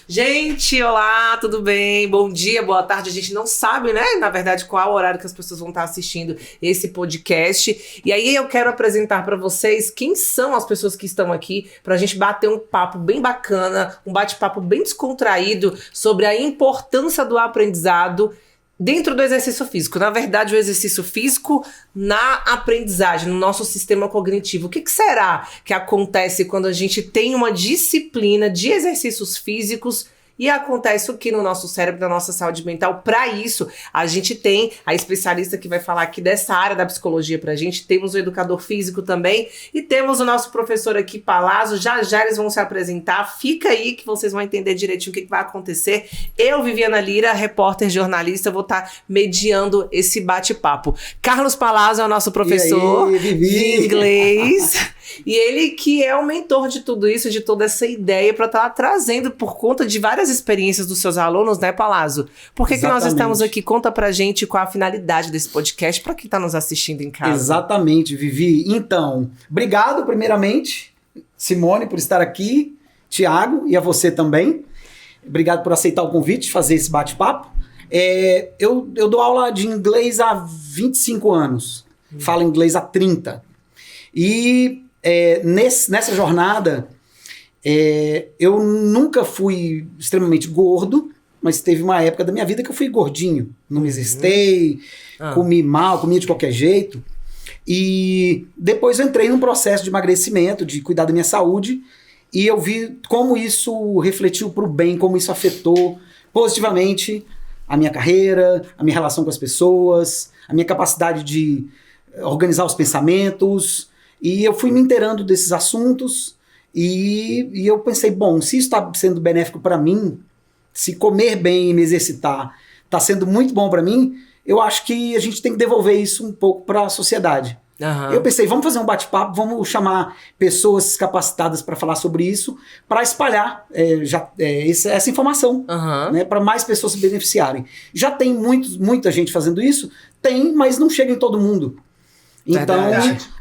Gente, olá, tudo bem? Bom dia, boa tarde. A gente não sabe, né, na verdade, qual horário que as pessoas vão estar assistindo esse podcast. E aí eu quero apresentar para vocês quem são as pessoas que estão aqui pra gente bater um papo bem bacana, um bate-papo bem descontraído sobre a importância do aprendizado dentro do exercício físico. Na verdade, o exercício físico na aprendizagem, no nosso sistema cognitivo. O que será que acontece quando a gente tem uma disciplina de exercícios físicos e acontece o que no nosso cérebro, na nossa saúde mental? Para isso, a gente tem a especialista que vai falar aqui dessa área da psicologia pra gente, temos o educador físico também e temos o nosso professor aqui, Palazzo. Já eles vão se apresentar, fica aí que vocês vão entender direitinho o que vai acontecer. Eu, Viviana Lira, repórter, jornalista, vou estar mediando esse bate-papo. Carlos Palazzo é o nosso professor de inglês. E ele que é o mentor de tudo isso, de toda essa ideia para estar trazendo por conta de várias experiências dos seus alunos, né, Palazzo? Por que nós estamos aqui? Conta pra gente qual a finalidade desse podcast para quem está nos assistindo em casa. Exatamente, Vivi. Então, obrigado primeiramente, Simone, por estar aqui, Tiago, e a você também. Obrigado por aceitar o convite, fazer esse bate-papo. Eu dou aula de inglês há 25 anos, falo inglês há 30. E nessa jornada, eu nunca fui extremamente gordo, mas teve uma época da minha vida que eu fui gordinho. Não me exercitei, comi mal, comia de qualquer jeito. E depois eu entrei num processo de emagrecimento, de cuidar da minha saúde, e eu vi como isso refletiu para o bem, como isso afetou positivamente a minha carreira, a minha relação com as pessoas, a minha capacidade de organizar os pensamentos. E eu fui me inteirando desses assuntos e eu pensei, bom, se isso está sendo benéfico para mim, se comer bem e me exercitar está sendo muito bom para mim, eu acho que a gente tem que devolver isso um pouco para a sociedade. Eu pensei, vamos fazer um bate-papo, vamos chamar pessoas capacitadas para falar sobre isso, para espalhar essa informação, né, para mais pessoas se beneficiarem. Já tem muita gente fazendo isso? Tem, mas não chega em todo mundo. Então,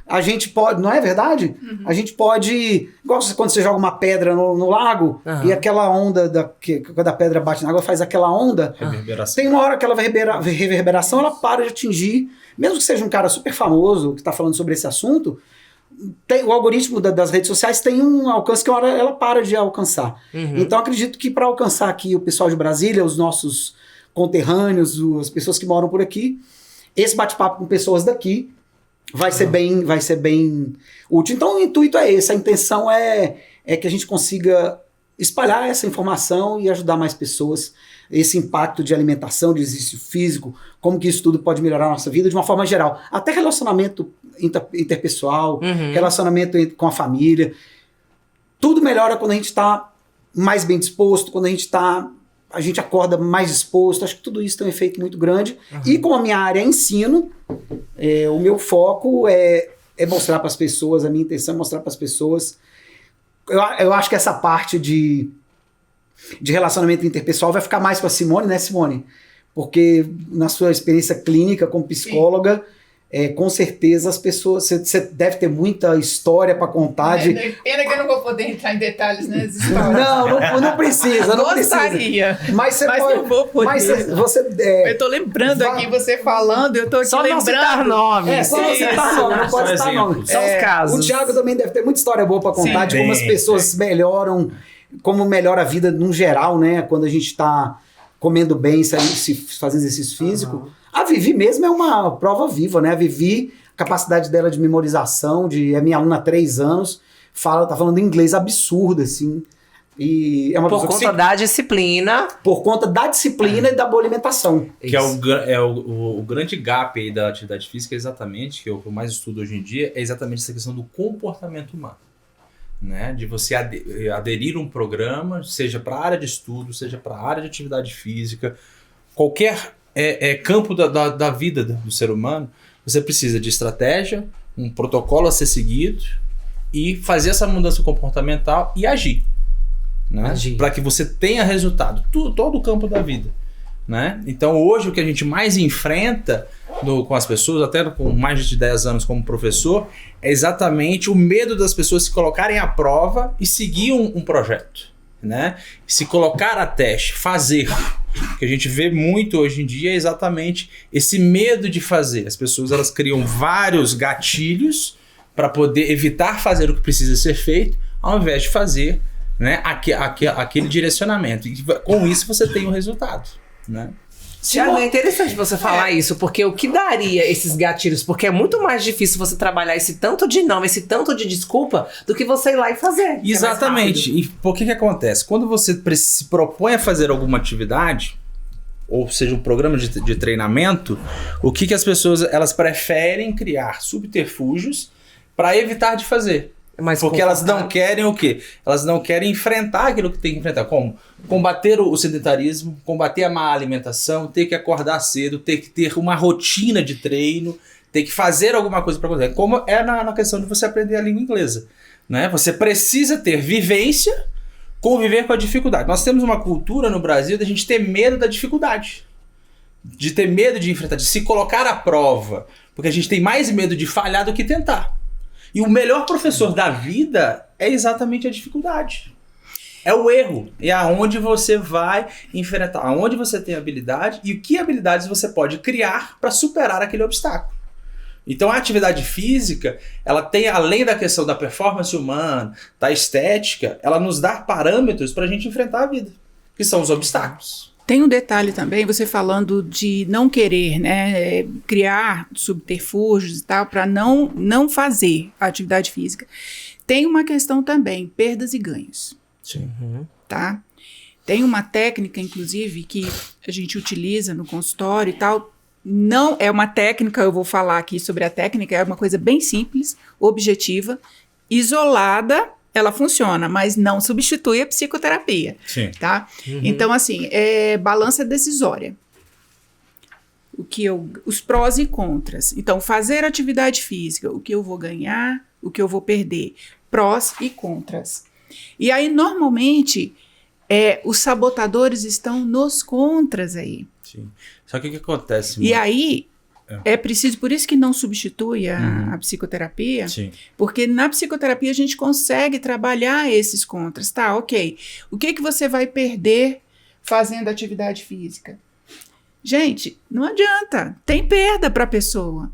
a gente pode, não é verdade? A gente pode, igual quando você joga uma pedra no lago e aquela onda, quando a pedra bate na água, faz aquela onda. Tem uma hora que ela vai reverberação, ela para de atingir, mesmo que seja um cara super famoso que está falando sobre esse assunto, o algoritmo das redes sociais tem um alcance que uma hora ela para de alcançar. Então, acredito que para alcançar aqui o pessoal de Brasília, os nossos conterrâneos, as pessoas que moram por aqui, esse bate-papo com pessoas daqui vai ser bem útil. Então o intuito é esse, a intenção é que a gente consiga espalhar essa informação e ajudar mais pessoas, esse impacto de alimentação, de exercício físico, como que isso tudo pode melhorar a nossa vida de uma forma geral. Até relacionamento interpessoal, relacionamento com a família. Tudo melhora quando a gente está mais bem disposto, quando a gente acorda mais disposto. Acho que tudo isso tem um efeito muito grande. E como a minha área é ensino, o meu foco é mostrar para as pessoas, a minha intenção é mostrar para as pessoas. Eu acho que essa parte de relacionamento interpessoal vai ficar mais com a Simone, né, Simone? Porque na sua experiência clínica como psicóloga, com certeza as pessoas, você deve ter muita história para contar. Pena que eu não vou poder entrar em detalhes nas histórias. Não precisa. Gostaria. Mas não vou poder. Mas você, eu tô lembrando aqui, você falando, eu tô aqui só lembrando. Só não citar nomes. Só não citar nomes, não pode citar nomes. Só os casos. O Thiago também deve ter muita história boa para contar de como as pessoas melhoram, como melhora a vida no geral, né? Quando a gente está comendo bem, fazendo exercício físico. A Vivi mesmo é uma prova viva, né? A Vivi, a capacidade dela de memorização, é minha aluna há 3 anos, tá falando inglês absurdo, assim. E é uma por conta da disciplina. Por conta da disciplina e da boa alimentação. Que o grande gap aí da atividade física, exatamente, que é o que eu mais estudo hoje em dia, é exatamente essa questão do comportamento humano. Né? De você aderir a um programa, seja para a área de estudo, seja para a área de atividade física, qualquer campo da vida do ser humano, você precisa de estratégia, um protocolo a ser seguido e fazer essa mudança comportamental e agir. Né? Para que você tenha resultado, todo o campo da vida. Né? Então hoje o que a gente mais enfrenta com as pessoas, até com mais de 10 anos como professor, é exatamente o medo das pessoas se colocarem à prova e seguir um projeto. né? Se colocar a teste, fazer. O que a gente vê muito hoje em dia é exatamente esse medo de fazer. As pessoas elas criam vários gatilhos para poder evitar fazer o que precisa ser feito, ao invés de fazer, né, aquele direcionamento. E com isso você tem um resultado, né? Tiago, é interessante você falar isso, porque o que daria esses gatilhos? Porque é muito mais difícil você trabalhar esse tanto de não, esse tanto de desculpa, do que você ir lá e fazer. Exatamente. E por que acontece? Quando você se propõe a fazer alguma atividade, ou seja, um programa de treinamento, o que as pessoas elas preferem criar subterfúgios para evitar de fazer. Porque elas não querem o quê? Elas não querem enfrentar aquilo que tem que enfrentar. Como? Combater o sedentarismo, combater a má alimentação, ter que acordar cedo, ter que ter uma rotina de treino, ter que fazer alguma coisa para acontecer. Como é na questão de você aprender a língua inglesa, né? Você precisa ter vivência, conviver com a dificuldade. Nós temos uma cultura no Brasil de a gente ter medo da dificuldade. De ter medo de enfrentar, de se colocar à prova. Porque a gente tem mais medo de falhar do que tentar. E o melhor professor da vida é exatamente a dificuldade. É o erro. É aonde você vai enfrentar, aonde você tem habilidade e que habilidades você pode criar para superar aquele obstáculo. Então a atividade física, ela tem, além da questão da performance humana, da estética, ela nos dá parâmetros para a gente enfrentar a vida, que são os obstáculos. Tem um detalhe também, você falando de não querer, né, criar subterfúgios e tal, para não fazer a atividade física. Tem uma questão também, perdas e ganhos. Sim. Tá? Tem uma técnica, inclusive, que a gente utiliza no consultório e tal. Não é uma técnica, eu vou falar aqui sobre a técnica, é uma coisa bem simples, objetiva, isolada. Ela funciona, mas não substitui a psicoterapia. Sim. Tá? Então, assim, é balança decisória. Os prós e contras. Então, fazer atividade física, o que eu vou ganhar, o que eu vou perder. Prós e contras. E aí, normalmente, os sabotadores estão nos contras aí. Sim. Só que o que acontece? E aí... É preciso, por isso que não substitui a psicoterapia, Sim. Porque na psicoterapia a gente consegue trabalhar esses contras, tá, ok. O que você vai perder fazendo atividade física? Gente, não adianta, tem perda para a pessoa.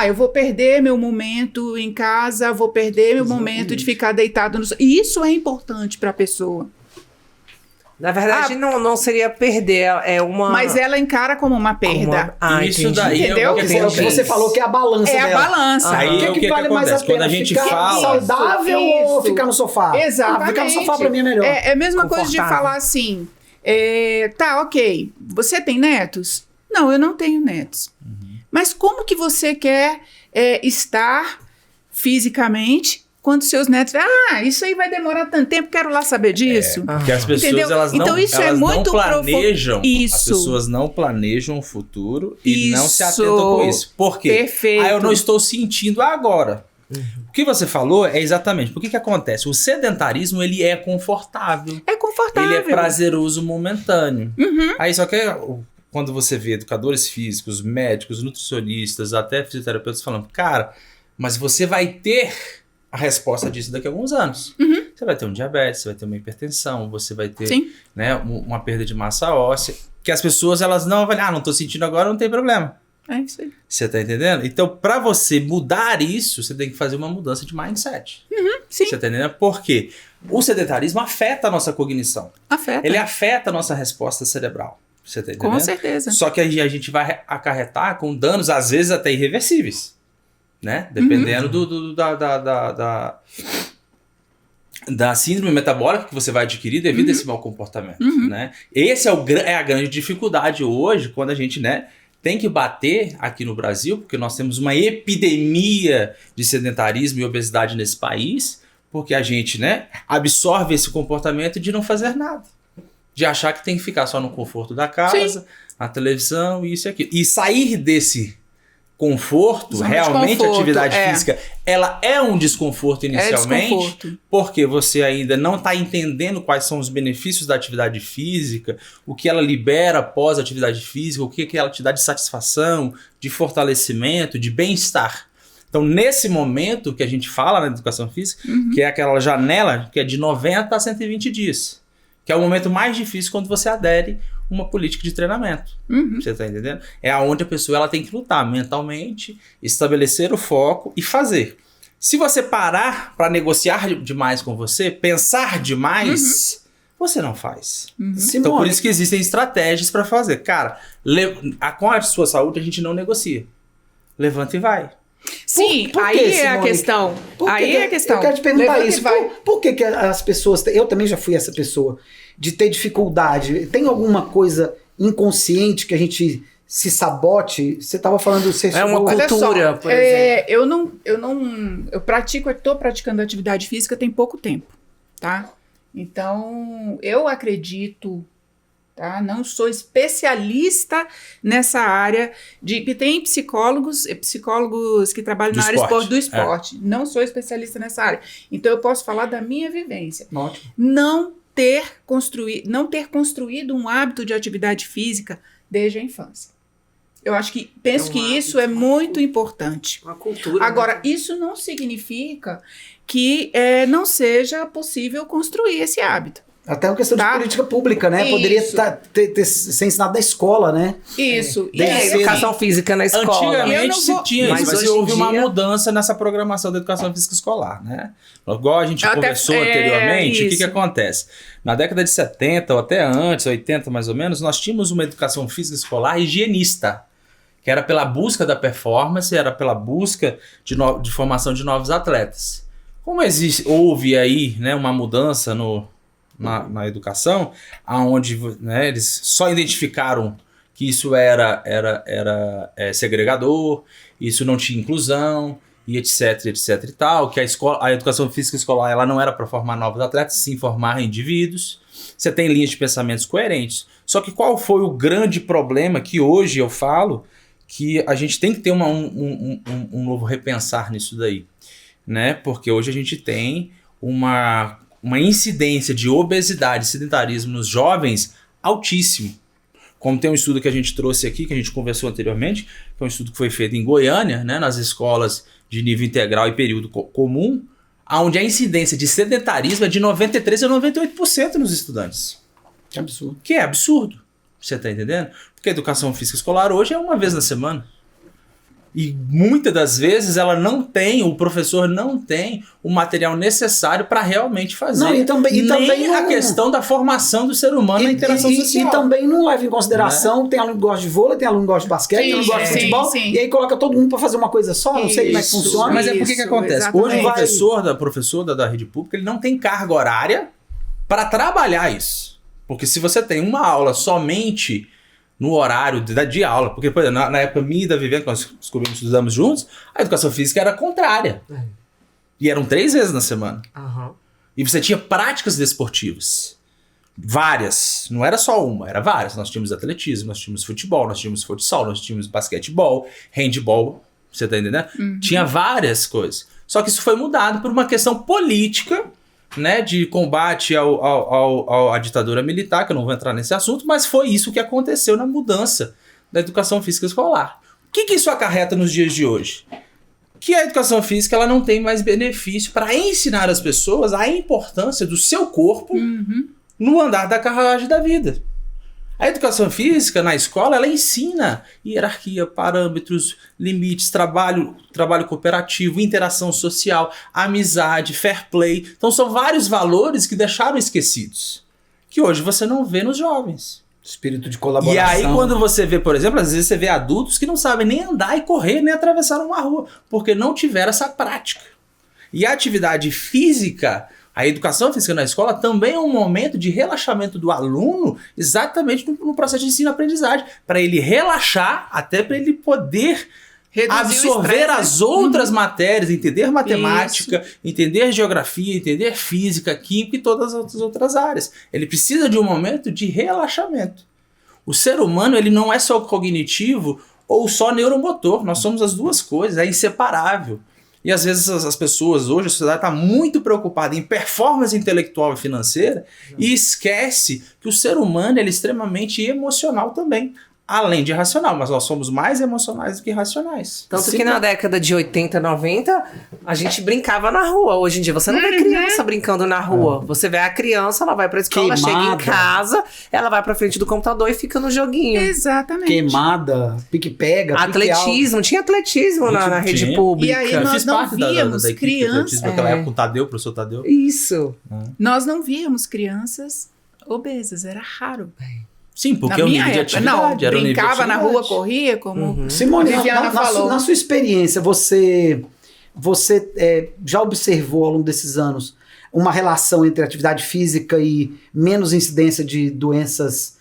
Eu vou perder meu momento em casa, vou perder meu momento de ficar deitado no... Isso é importante para a pessoa. Na verdade, não seria perder, é uma... Mas ela encara como uma perda. Isso entendi. daí Entendeu? é o que É o que você falou que é a balança É dela. a balança. Aí O que vale mais a pena? Quando a gente ficar fala... saudável ou Isso. ficar no sofá? Exatamente. Ficar no sofá pra mim é melhor. É a mesma coisa de Confortável. falar assim, tá, ok, você tem netos? Não, eu não tenho netos. Mas como que você quer estar fisicamente quando seus netos... isso aí vai demorar tanto tempo, quero lá saber disso. Porque as pessoas, Entendeu? elas não, Então, isso elas é muito não planejam. Isso. As pessoas não planejam o futuro e não se Isso. atentam com isso. Por quê? Perfeito. Eu não estou sentindo agora. O que você falou é exatamente. Por que acontece? O sedentarismo, ele é confortável. É confortável. Ele é prazeroso momentâneo. Aí só que quando você vê educadores físicos, médicos, nutricionistas, até fisioterapeutas falando, cara, mas você vai ter a resposta disso daqui a alguns anos. Você vai ter um diabetes, você vai ter uma hipertensão, você vai ter, né, uma perda de massa óssea, que as pessoas elas não avaliam, não tô sentindo agora, não tem problema. É isso aí. Você tá entendendo? Então, para você mudar isso, você tem que fazer uma mudança de mindset. Sim, Você tá entendendo? Por quê? O sedentarismo afeta a nossa cognição. afeta. Ele afeta a nossa resposta cerebral. Você tá entendendo? Com certeza. Só que a gente vai acarretar com danos, às vezes, até irreversíveis. Né? Dependendo da síndrome metabólica que você vai adquirir devido a esse mau comportamento. Né? Esse é a grande dificuldade hoje, quando a gente, né, tem que bater aqui no Brasil, porque nós temos uma epidemia de sedentarismo e obesidade nesse país, porque a gente, né, absorve esse comportamento de não fazer nada. De achar que tem que ficar só no conforto da casa, na televisão, isso e aquilo. E sair desse conforto, Zona de realmente conforto, a atividade física, ela é um desconforto inicialmente, desconforto. porque você ainda não está entendendo quais são os benefícios da atividade física, o que ela libera após a atividade física, o que ela te dá de satisfação, de fortalecimento, de bem-estar. Então, nesse momento que a gente fala na educação física, que é aquela janela que é de 90 a 120 dias. que é o momento mais difícil quando você adere uma política de treinamento. Você tá entendendo? É onde a pessoa ela tem que lutar mentalmente, estabelecer o foco e fazer. Se você parar para negociar demais com você, pensar demais, você não faz. Então por isso que existem estratégias para fazer. Cara, com a sua saúde a gente não negocia. Levanta e vai. Sim, Por aí quê, é a Simone? questão. Por que Aí que- é a questão. Eu quero te perguntar Levanta e isso. vai. Por que as pessoas... Eu também já fui essa pessoa. De ter dificuldade. Tem alguma coisa inconsciente que a gente se sabote? Você estava falando... Você É uma Olha cultura, só, por exemplo. eu estou praticando atividade física tem pouco tempo, tá? Então, eu acredito, tá? Não sou especialista nessa área que tem psicólogos que trabalham Do na área esporte, do esporte. Não sou especialista nessa área. Então, eu posso falar da minha vivência. Ótimo. Não ter construído um hábito de atividade física desde a infância. Penso que isso é muito importante. Uma cultura. Agora, né? isso não significa que não seja possível construir esse hábito. Até uma questão Tá. de política pública, né? Isso. Poderia ser ensinado na escola, né? Isso. Desde E aí, cedo. Educação física na escola. Eu Antigamente não se vou- tinha Mas isso, mas hoje em houve uma dia- mudança nessa programação da educação física escolar, né? Igual a gente Até- conversou anteriormente, o que isso. acontece? Na década de 70 ou até antes, 80 mais ou menos, nós tínhamos uma educação física escolar higienista, que era pela busca da performance, era pela busca de formação de novos atletas. Como houve aí, né, uma mudança na educação, onde, né, eles só identificaram que isso era segregador, isso não tinha inclusão, e etc e tal, que a educação física escolar ela não era para formar novos atletas, sim formar indivíduos. Você tem linhas de pensamentos coerentes. Só que qual foi o grande problema que hoje eu falo que a gente tem que ter um novo repensar nisso daí, né? Porque hoje a gente tem uma incidência de obesidade e sedentarismo nos jovens altíssimo. Como tem um estudo que a gente trouxe aqui, que a gente conversou anteriormente, que é um estudo que foi feito em Goiânia, né, nas escolas de nível integral e período comum, onde a incidência de sedentarismo é de 93% a 98% nos estudantes. Que absurdo. Que é absurdo. Você está entendendo? Porque a educação física escolar hoje é uma vez na semana. E muitas das vezes o professor não tem o material necessário para realmente fazer. Não, e também Nem a não- questão da formação do ser humano na interação social. E também não leva em consideração, tem aluno que gosta de vôlei, tem aluno que gosta de basquete, tem aluno que gosta de sim, futebol, sim. e aí coloca todo mundo para fazer uma coisa só, não sei como é que Isso, funciona. Mas é porque que Isso, acontece? exatamente. Hoje o professor da rede pública ele não tem carga horária para trabalhar isso. Porque se você tem uma aula somente no horário de aula, porque por exemplo, na época minha e da Viviane, que nós estudamos juntos, a educação física era contrária. E eram 3 vezes na semana. Aham. E você tinha práticas desportivas. Várias. Não era só uma, era várias. Nós tínhamos atletismo, nós tínhamos futebol, nós tínhamos futsal, nós tínhamos basquetebol, handball. Você tá entendendo? Tinha várias coisas. Só que isso foi mudado por uma questão política, né, de combate à ditadura militar, que eu não vou entrar nesse assunto, mas foi isso que aconteceu na mudança da educação física escolar. O que isso acarreta nos dias de hoje? Que a educação física ela não tem mais benefício para ensinar as pessoas a importância do seu corpo no andar da carruagem da vida. A educação física na escola ela ensina hierarquia, parâmetros, limites, trabalho cooperativo, interação social, amizade, fair play. Então são vários valores que deixaram esquecidos, que hoje você não vê nos jovens. Espírito de colaboração. E aí quando você vê, por exemplo, às vezes você vê adultos que não sabem nem andar e correr, nem atravessar uma rua, porque não tiveram essa prática. E a atividade física, a educação física na escola também é um momento de relaxamento do aluno, exatamente no processo de ensino-aprendizagem, para ele relaxar, até para ele poder Reduzir o absorver estresse, né? as outras matérias, entender matemática, entender geografia, entender física, química e todas as outras áreas. Ele precisa de um momento de relaxamento. O ser humano ele não é só cognitivo ou só neuromotor, nós somos as duas coisas, é inseparável. E às vezes as pessoas hoje, a sociedade está muito preocupada em performance intelectual e financeira e esquece que o ser humano ele é extremamente emocional também. além de racional, mas nós somos mais emocionais do que racionais. Tanto que na década de 80, 90, a gente brincava na rua. Hoje em dia, você não vê criança brincando na rua. Você vê a criança, ela vai pra escola, chega em casa, ela vai pra frente do computador e fica no joguinho. Exatamente. Queimada, pique-pega, Atletismo, tinha atletismo na rede pública. E aí nós fiz não parte víamos da equipe de crianças. atletismo naquela época com o Tadeu, o professor Tadeu. Isso. Nós não víamos crianças obesas, era raro. Sim, porque Na é o minha nível de época, atividade. não, era o nível de brincava na rua, atividade. corria, como Simone, Viviana falou. na sua experiência, você já observou ao longo desses anos uma relação entre atividade física e menos incidência de doenças,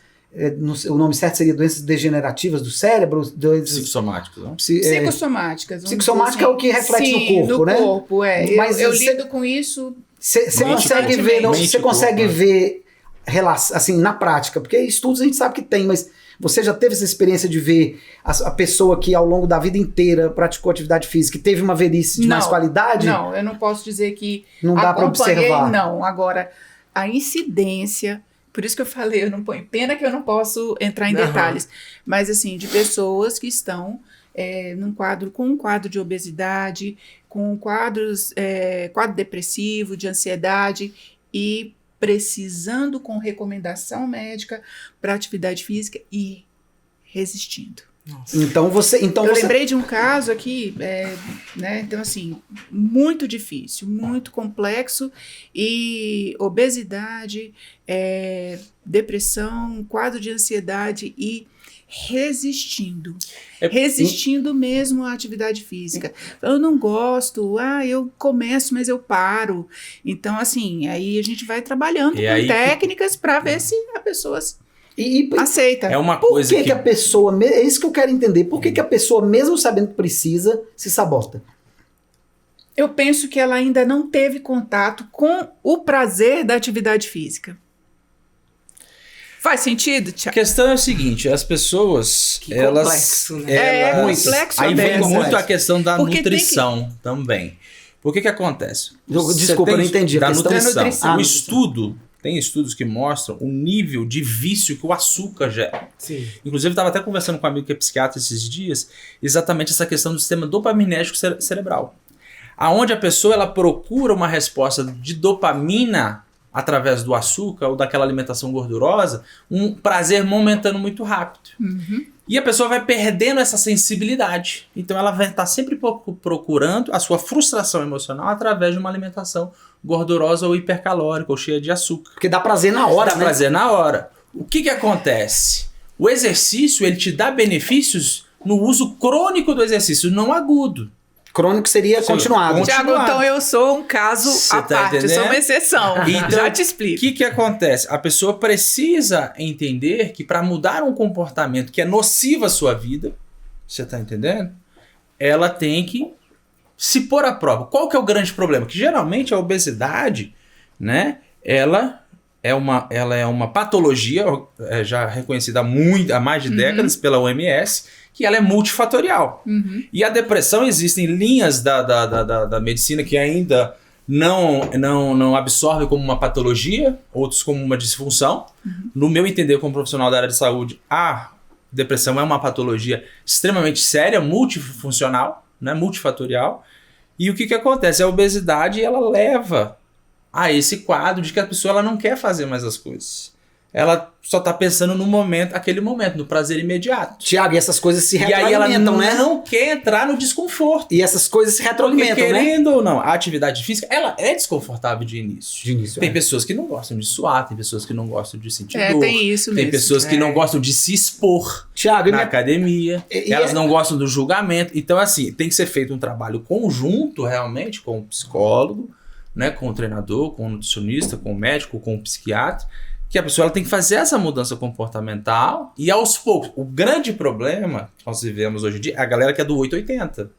o nome certo seria doenças degenerativas do cérebro? Psicossomáticos, não? Psicossomáticas. vamos Psicossomática dizer é o que reflete no Sim, corpo, né? no corpo, é. Mas eu você- lido com isso. Você consegue ver, Mente, você consegue corpo, ver assim, na prática, porque estudos a gente sabe que tem, mas você já teve essa experiência de ver a pessoa que ao longo da vida inteira praticou atividade física e teve uma velhice de mais qualidade? Não, eu não posso dizer que Não dá para acompanhei, observar. não. Agora, a incidência, por isso que eu falei, eu não ponho. Pena que eu não posso entrar em Aham. detalhes, mas assim, de pessoas que estão com um quadro de obesidade, com quadro depressivo, de ansiedade e precisando com recomendação médica para atividade física e resistindo. Então você. Eu lembrei de um caso aqui, né? Então, assim, muito difícil, muito complexo, e obesidade, depressão, quadro de ansiedade e resistindo. Resistindo mesmo à atividade física. Eu não gosto, eu começo, mas eu paro. Então, assim, aí a gente vai trabalhando E com aí técnicas para ver se a pessoa E aceita. É uma por coisa que a pessoa. É isso que eu quero entender. Por que a pessoa, mesmo sabendo que precisa, se sabota? Eu penso que ela ainda não teve contato com o prazer da atividade física. Faz sentido, A Tiago? questão é o seguinte, as pessoas, Que elas... complexo, né? elas- complexo Aí vem dessa. muito a questão da Porque tem nutrição também. Por que acontece? Desculpa, eu não entendi. Da A questão nutrição. da nutrição. O estudo, tem estudos que mostram o nível de vício que o açúcar gera. Sim. Inclusive, eu estava até conversando com um amigo que é psiquiatra esses dias, exatamente essa questão do sistema dopaminérgico cerebral. Aonde a pessoa ela procura uma resposta de dopamina através do açúcar ou daquela alimentação gordurosa, um prazer momentâneo muito rápido. E a pessoa vai perdendo essa sensibilidade. Então ela vai estar sempre procurando a sua frustração emocional através de uma alimentação gordurosa ou hipercalórica ou cheia de açúcar. Porque dá prazer na hora, Dá né? prazer na hora. O que acontece? O exercício ele te dá benefícios no uso crônico do exercício, não agudo. Crônico seria Sim, continuado. continuado. Tiago, então eu sou um caso Cê à tá parte, eu sou entendendo? uma exceção. Então, Já te O explico. que acontece? A pessoa precisa entender que para mudar um comportamento que é nocivo à sua vida, você está entendendo? Ela tem que se pôr à prova. Qual que é o grande problema? Que geralmente a obesidade, né, ela é uma patologia já reconhecida há mais de décadas pela OMS, que ela é multifatorial. E a depressão, existem linhas da medicina que ainda não absorve como uma patologia, outros como uma disfunção. No meu entender, como profissional da área de saúde, a depressão é uma patologia extremamente séria, multifuncional, né, multifatorial. E o que acontece? A obesidade ela leva a esse quadro de que a pessoa ela não quer fazer mais as coisas. Ela só está pensando no momento, aquele momento, no prazer imediato. Tiago, e essas coisas se E aí ela retroalimentam, né? não quer entrar no desconforto. E essas coisas se Porque, retroalimentam, né? querendo ou não, a atividade física, ela é desconfortável de início. De início, Tem pessoas que não gostam de suar, tem pessoas que não gostam de sentir dor. Tem isso Tem mesmo. pessoas que não gostam de se expor Tiago, na academia. E- Elas não gostam do julgamento. Então, assim, tem que ser feito um trabalho conjunto, realmente, com o psicólogo, né, com o treinador, com o nutricionista, com o médico, com o psiquiatra, que a pessoa ela tem que fazer essa mudança comportamental e aos poucos. O grande problema que nós vivemos hoje em dia é a galera que é do 880.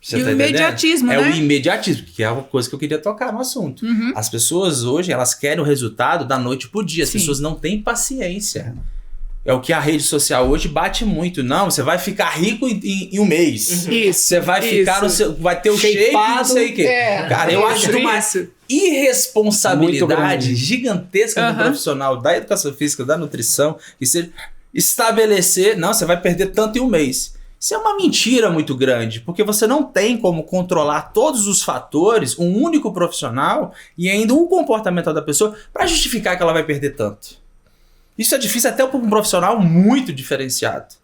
Você E o tá entendendo? imediatismo, É né? o imediatismo, que é uma coisa que eu queria tocar no assunto. As pessoas hoje, elas querem o resultado da noite pro dia. As Sim. pessoas não têm paciência. É o que a rede social hoje bate muito. Não, você vai ficar rico em um mês. Isso. Você vai ficar no seu, vai ter o shape, não sei o quê. Cara, eu acho de uma isso. irresponsabilidade Muito grande. gigantesca do profissional da educação física, da nutrição, que seja estabelecer, não, você vai perder tanto em um mês. Isso é uma mentira muito grande, porque você não tem como controlar todos os fatores, um único profissional e ainda o comportamento da pessoa para justificar que ela vai perder tanto. Isso é difícil até para um profissional muito diferenciado.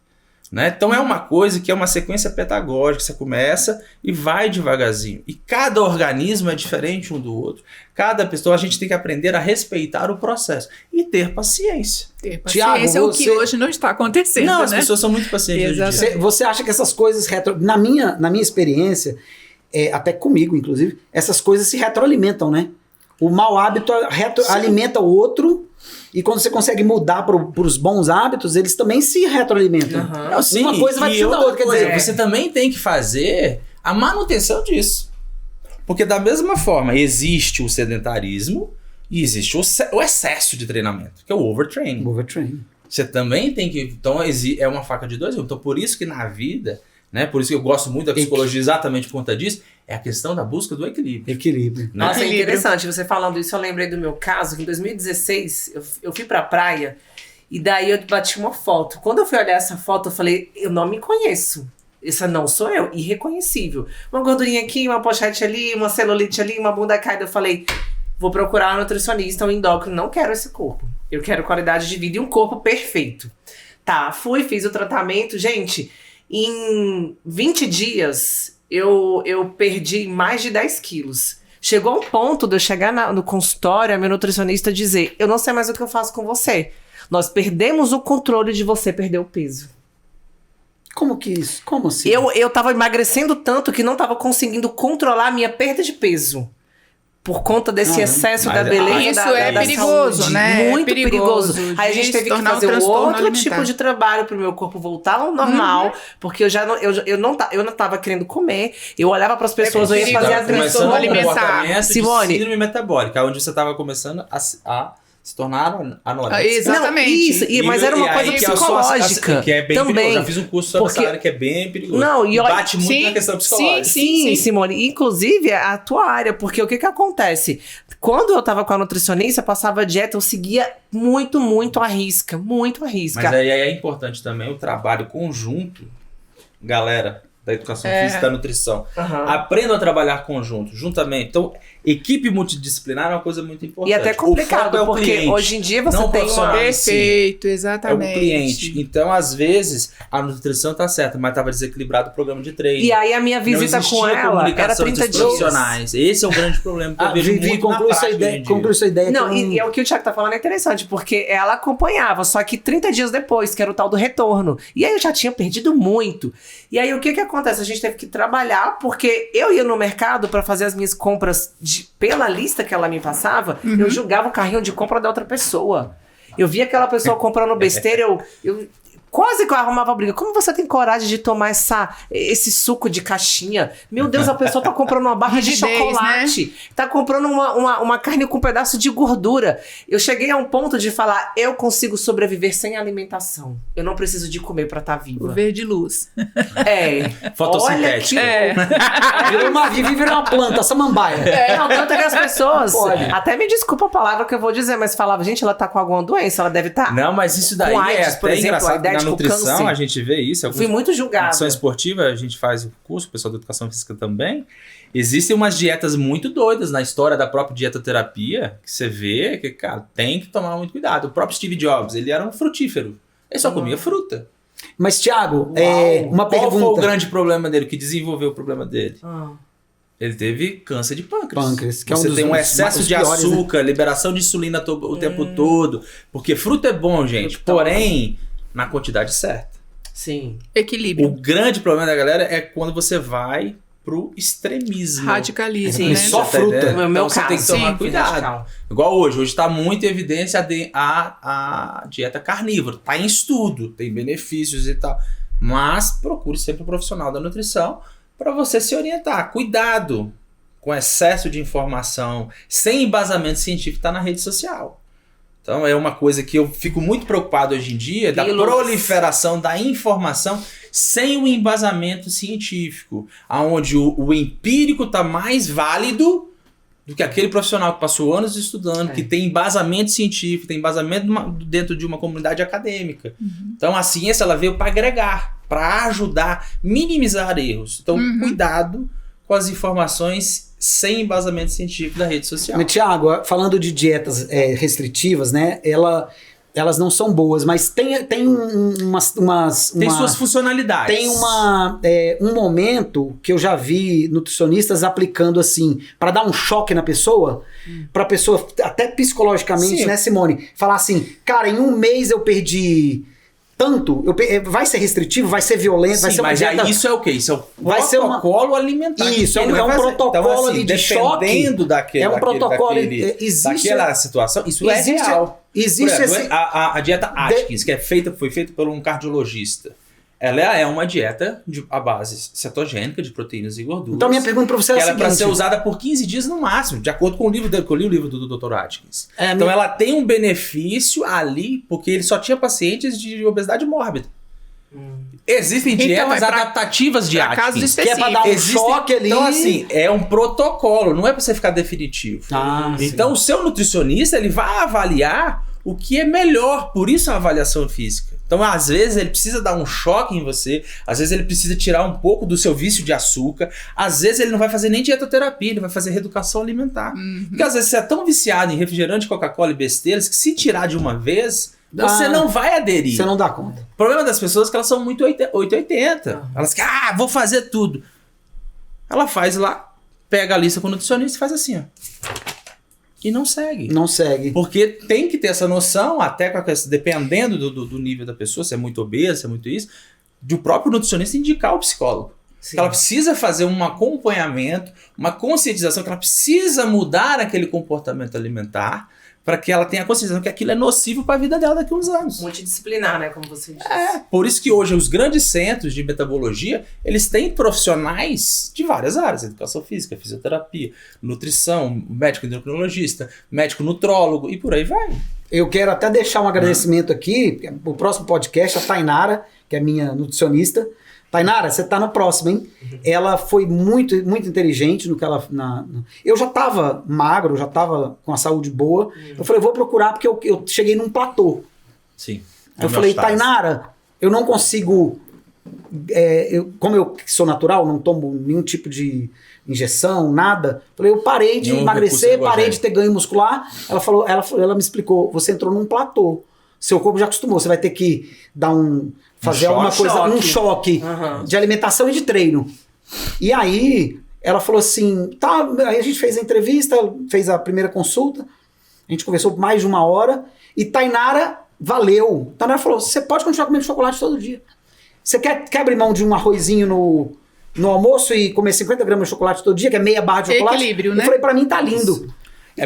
Né? Então é uma coisa que é uma sequência pedagógica, você começa e vai devagarzinho. E cada organismo é diferente um do outro. Cada pessoa, a gente tem que aprender a respeitar o processo e ter paciência. Ter paciência é o que hoje não está acontecendo, não, né? as pessoas são muito pacientes hoje em dia. Você acha que essas coisas, na minha experiência, até comigo inclusive, essas coisas se retroalimentam, né? O mau hábito alimenta o outro. E quando você consegue mudar para os bons hábitos, eles também se retroalimentam. Uhum. Não, sim, uma coisa vai puxando a outra. Quer dizer, você também tem que fazer a manutenção disso. Porque da mesma forma, existe o sedentarismo e existe o excesso de treinamento, que é o overtraining. Overtraining. Você também tem que... Então, é uma faca de dois gumes. Então, por isso que na vida, né, por isso que eu gosto muito da psicologia exatamente por conta disso, é a questão da busca do equilíbrio. Equilíbrio. Nossa, é Equilíbrio. interessante. Você falando isso, eu lembrei do meu caso, que em 2016 eu fui pra praia e daí eu bati uma foto. Quando eu fui olhar essa foto, eu falei, eu não me conheço. Essa não sou eu, irreconhecível. Uma gordurinha aqui, uma pochete ali, uma celulite ali, uma bunda caída. Eu falei, vou procurar um nutricionista, um endócrino, não quero esse corpo. Eu quero qualidade de vida e um corpo perfeito. Tá, fui, fiz o tratamento. Gente, em 20 dias, eu perdi mais de 10 quilos. Chegou um ponto de eu chegar no consultório, a minha nutricionista dizer, eu não sei mais o que eu faço com você. Nós perdemos o controle de você perder o peso. Como que isso? Como assim? Eu tava emagrecendo tanto que não tava conseguindo controlar a minha perda de peso. Por conta desse excesso da beleza. Isso é perigoso, saúde. né? Muito perigoso. Aí a gente teve que fazer um outro alimentar. tipo de trabalho pro meu corpo voltar ao normal. Porque eu não tava querendo comer. Eu olhava pras pessoas, eu ia fazer a transtorno alimentar. Simone. De síndrome metabólica, onde você estava começando a se tornar anoréxica. Exatamente. Não, isso, mas era uma coisa psicológica. Que é bem também. perigoso. Já fiz um curso sobre essa área que é bem perigoso. Não, e olha, bate muito na questão psicológica. Sim, Simone. Inclusive, a tua área. Porque o que acontece? Quando eu tava com a nutricionista, passava dieta, eu seguia muito à risca. Muito à risca. Mas aí é importante também o trabalho conjunto, galera, da educação física e da nutrição. Uhum. Aprendam a trabalhar conjunto, juntamente. Então, equipe multidisciplinar é uma coisa muito importante. E até complicado, o foco é o porque cliente, hoje em dia você não tem profissional uma... em si. Perfeito, É exatamente. o cliente. Então, às vezes, a nutrição tá certa, mas estava desequilibrado o programa de treino. E aí a minha visita com ela era 30 dias. Profissionais. Esse é um grande problema que eu vejo muito na prática hoje em dia. Conclui sua ideia. Não, e o que o Thiago tá falando é interessante, porque ela acompanhava, só que 30 dias depois, que era o tal do retorno. E aí eu já tinha perdido muito. E aí o que acontece? A gente teve que trabalhar, porque eu ia no mercado pra fazer as minhas compras pela lista que ela me passava, eu julgava o carrinho de compra da outra pessoa. Eu via aquela pessoa comprando besteira, eu quase que eu arrumava briga. Como você tem coragem de tomar esse suco de caixinha? Meu Deus, a pessoa tá comprando uma barra de Rigidez, chocolate. Né? Tá comprando uma carne com um pedaço de gordura. Eu cheguei a um ponto de falar, eu consigo sobreviver sem alimentação. Eu não preciso de comer pra estar viva. O verde luz. Fotossintética. Virou uma planta, samambaia. Não, tanto que as pessoas... Até me desculpa a palavra que eu vou dizer, mas falava, gente, ela tá com alguma doença, ela deve estar... Não, mas isso daí com AIDS, é por até exemplo, engraçado. Na nutrição, câncer. a gente vê isso. Fui muito julgada. Nutrição esportiva, a gente faz o curso, o pessoal da educação física também. Existem umas dietas muito doidas na história da própria dietoterapia, que você vê que, cara, tem que tomar muito cuidado. O próprio Steve Jobs, ele era um frutífero. Ele só comia fruta. Mas, Thiago, uma pergunta. Qual foi o grande problema dele? O que desenvolveu o problema dele? Ele teve câncer de pâncreas. Que é Você tem um excesso de piores, açúcar, liberação de insulina o tempo todo. Porque fruta é bom, gente. Porém, na quantidade certa. Sim. Equilíbrio. O grande problema da galera é quando você vai pro extremismo. Radicalismo, Sim, né? só fruta. No meu Então você caso, tem que tomar sim, cuidado. radical. Igual hoje. Hoje está muito em evidência a dieta carnívora. Está em estudo, tem benefícios e tal. Mas procure sempre um profissional da nutrição para você se orientar. Cuidado com excesso de informação sem embasamento científico que está na rede social. Então é uma coisa que eu fico muito preocupado hoje em dia, da proliferação da informação sem o embasamento científico, onde o empírico está mais válido do que aquele profissional que passou anos estudando, que tem embasamento científico, tem embasamento dentro de uma comunidade acadêmica. Então a ciência ela veio para agregar, para ajudar, minimizar erros. Então cuidado com as informações sem embasamento científico da rede social. Mas, Tiago, falando de dietas restritivas, né? Elas não são boas, mas tem Tem suas funcionalidades. Tem um momento que eu já vi nutricionistas aplicando assim, para dar um choque na pessoa, para a pessoa, até psicologicamente, né, Simone? Falar assim, cara, em um mês eu perdi tanto, vai ser restritivo, vai ser violento, Sim, vai ser uma mas dieta... aí isso é o quê? Isso é o Vai ser protocolo alimentar. Isso, que ele vai um fazer. protocolo então, assim, ali de choque. dependendo protocolo, daquela situação, isso é real. Existe por exemplo, esse... a dieta Atkins, que foi feita por um cardiologista, ela é uma dieta à base cetogênica de proteínas e gorduras. Então minha pergunta para você é a ela é para seguinte... ser usada por 15 dias no máximo, de acordo com o livro dele, que eu li o livro do Dr. Atkins. Então ela tem um benefício ali, porque ele só tinha pacientes de obesidade mórbida. Existem dietas adaptativas de Atkins. Casos que é para dar um choque ali. Então, assim, é um protocolo, não é para você ficar definitivo. Então, o seu nutricionista, ele vai avaliar o que é melhor, por isso a avaliação física. Então, às vezes, ele precisa dar um choque em você, às vezes ele precisa tirar um pouco do seu vício de açúcar, às vezes ele não vai fazer nem dietoterapia, ele vai fazer reeducação alimentar. Porque às vezes você é tão viciado em refrigerante, Coca-Cola e besteiras, que se tirar de uma vez... Você não vai aderir. Você não dá conta. O problema das pessoas é que elas são muito 880. Elas querem, vou fazer tudo. Ela faz lá, pega a lista com o nutricionista e faz assim, ó. E não segue. Não segue. Porque tem que ter essa noção, até dependendo do nível da pessoa, se é muito obesa, se é muito isso, do próprio nutricionista indicar o psicólogo. Que ela precisa fazer um acompanhamento, uma conscientização, que ela precisa mudar aquele comportamento alimentar, para que ela tenha a consciência que aquilo é nocivo para a vida dela daqui a uns anos. Multidisciplinar, né? Como você disse. Por isso que hoje os grandes centros de metabologia, eles têm profissionais de várias áreas. Educação física, fisioterapia, nutrição, médico endocrinologista, médico nutrólogo e por aí vai. Eu quero até deixar um agradecimento aqui. O próximo podcast, a Tainara, que é minha nutricionista. Tainara, você tá no próximo, hein? Ela foi muito, muito inteligente no que ela... Eu já tava magro, já tava com a saúde boa. Eu falei, vou procurar porque eu cheguei num platô. Sim. Eu falei, Tainara, eu não consigo... como eu sou natural, não tomo nenhum tipo de injeção, nada. Falei, eu parei de emagrecer, parei de ter ganho muscular. Ela me explicou, você entrou num platô. Seu corpo já acostumou, você vai ter que dar fazer alguma coisa, um choque de alimentação e de treino. E aí, ela falou assim, tá, aí a gente fez a entrevista, fez a primeira consulta, a gente conversou por mais de 1 hora, e Tainara, valeu. Tainara falou, você pode continuar comendo chocolate todo dia. Você quer abrir mão de um arrozinho no almoço e comer 50 gramas de chocolate todo dia, que é meia barra de chocolate? Equilíbrio, né? Eu falei, pra mim tá lindo.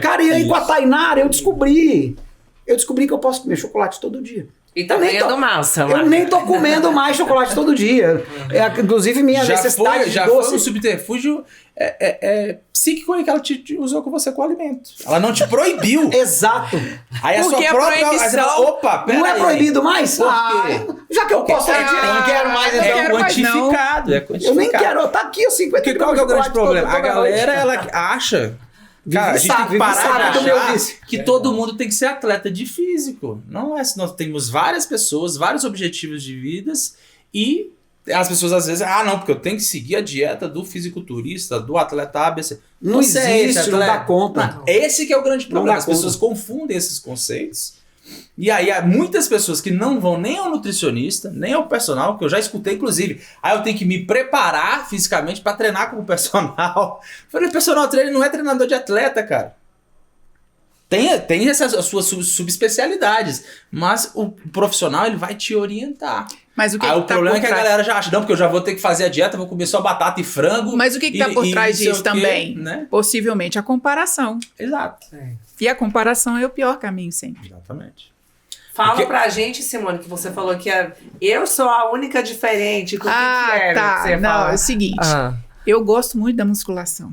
Cara, e aí com a Tainara, eu descobri que eu posso comer chocolate todo dia. E tá ganhando massa. Eu nem tô comendo mais chocolate todo dia. Inclusive, minha necessidade de doce... foi um subterfúgio psíquico que ela te usou com você com o alimento. Ela não te proibiu. Exato. Aí a sua própria... Não é proibido mais? Por quê? Já que eu posso eu não quero mais. É quantificado. Eu nem quero. Tá aqui os 50 Porque qual que é o grande problema? A galera, ela acha... Cara, a gente tem que parar de achar que todo mundo tem que ser atleta de físico. Não é. Nós temos várias pessoas, vários objetivos de vidas e as pessoas às vezes, não, porque eu tenho que seguir a dieta do fisiculturista, do atleta ABC. Não existe, não dá conta. Esse que é o grande problema. As pessoas confundem esses conceitos. E aí há muitas pessoas que não vão nem ao nutricionista, nem ao personal, que eu já escutei, inclusive, eu tenho que me preparar fisicamente para treinar como personal. Eu falei, personal trainer não é treinador de atleta, cara. Tem essas as suas subespecialidades, mas o profissional ele vai te orientar. Mas o que o problema é que a galera já acha, não, porque eu já vou ter que fazer a dieta, vou comer só batata e frango. Mas o que está por trás disso também? Né? Possivelmente a comparação. Exato. E a comparação é o pior caminho sempre. Exatamente. Fala pra gente, Simone, que você falou que eu sou a única diferente. O que era tá. que você Não, fala? é o seguinte. Eu gosto muito da musculação.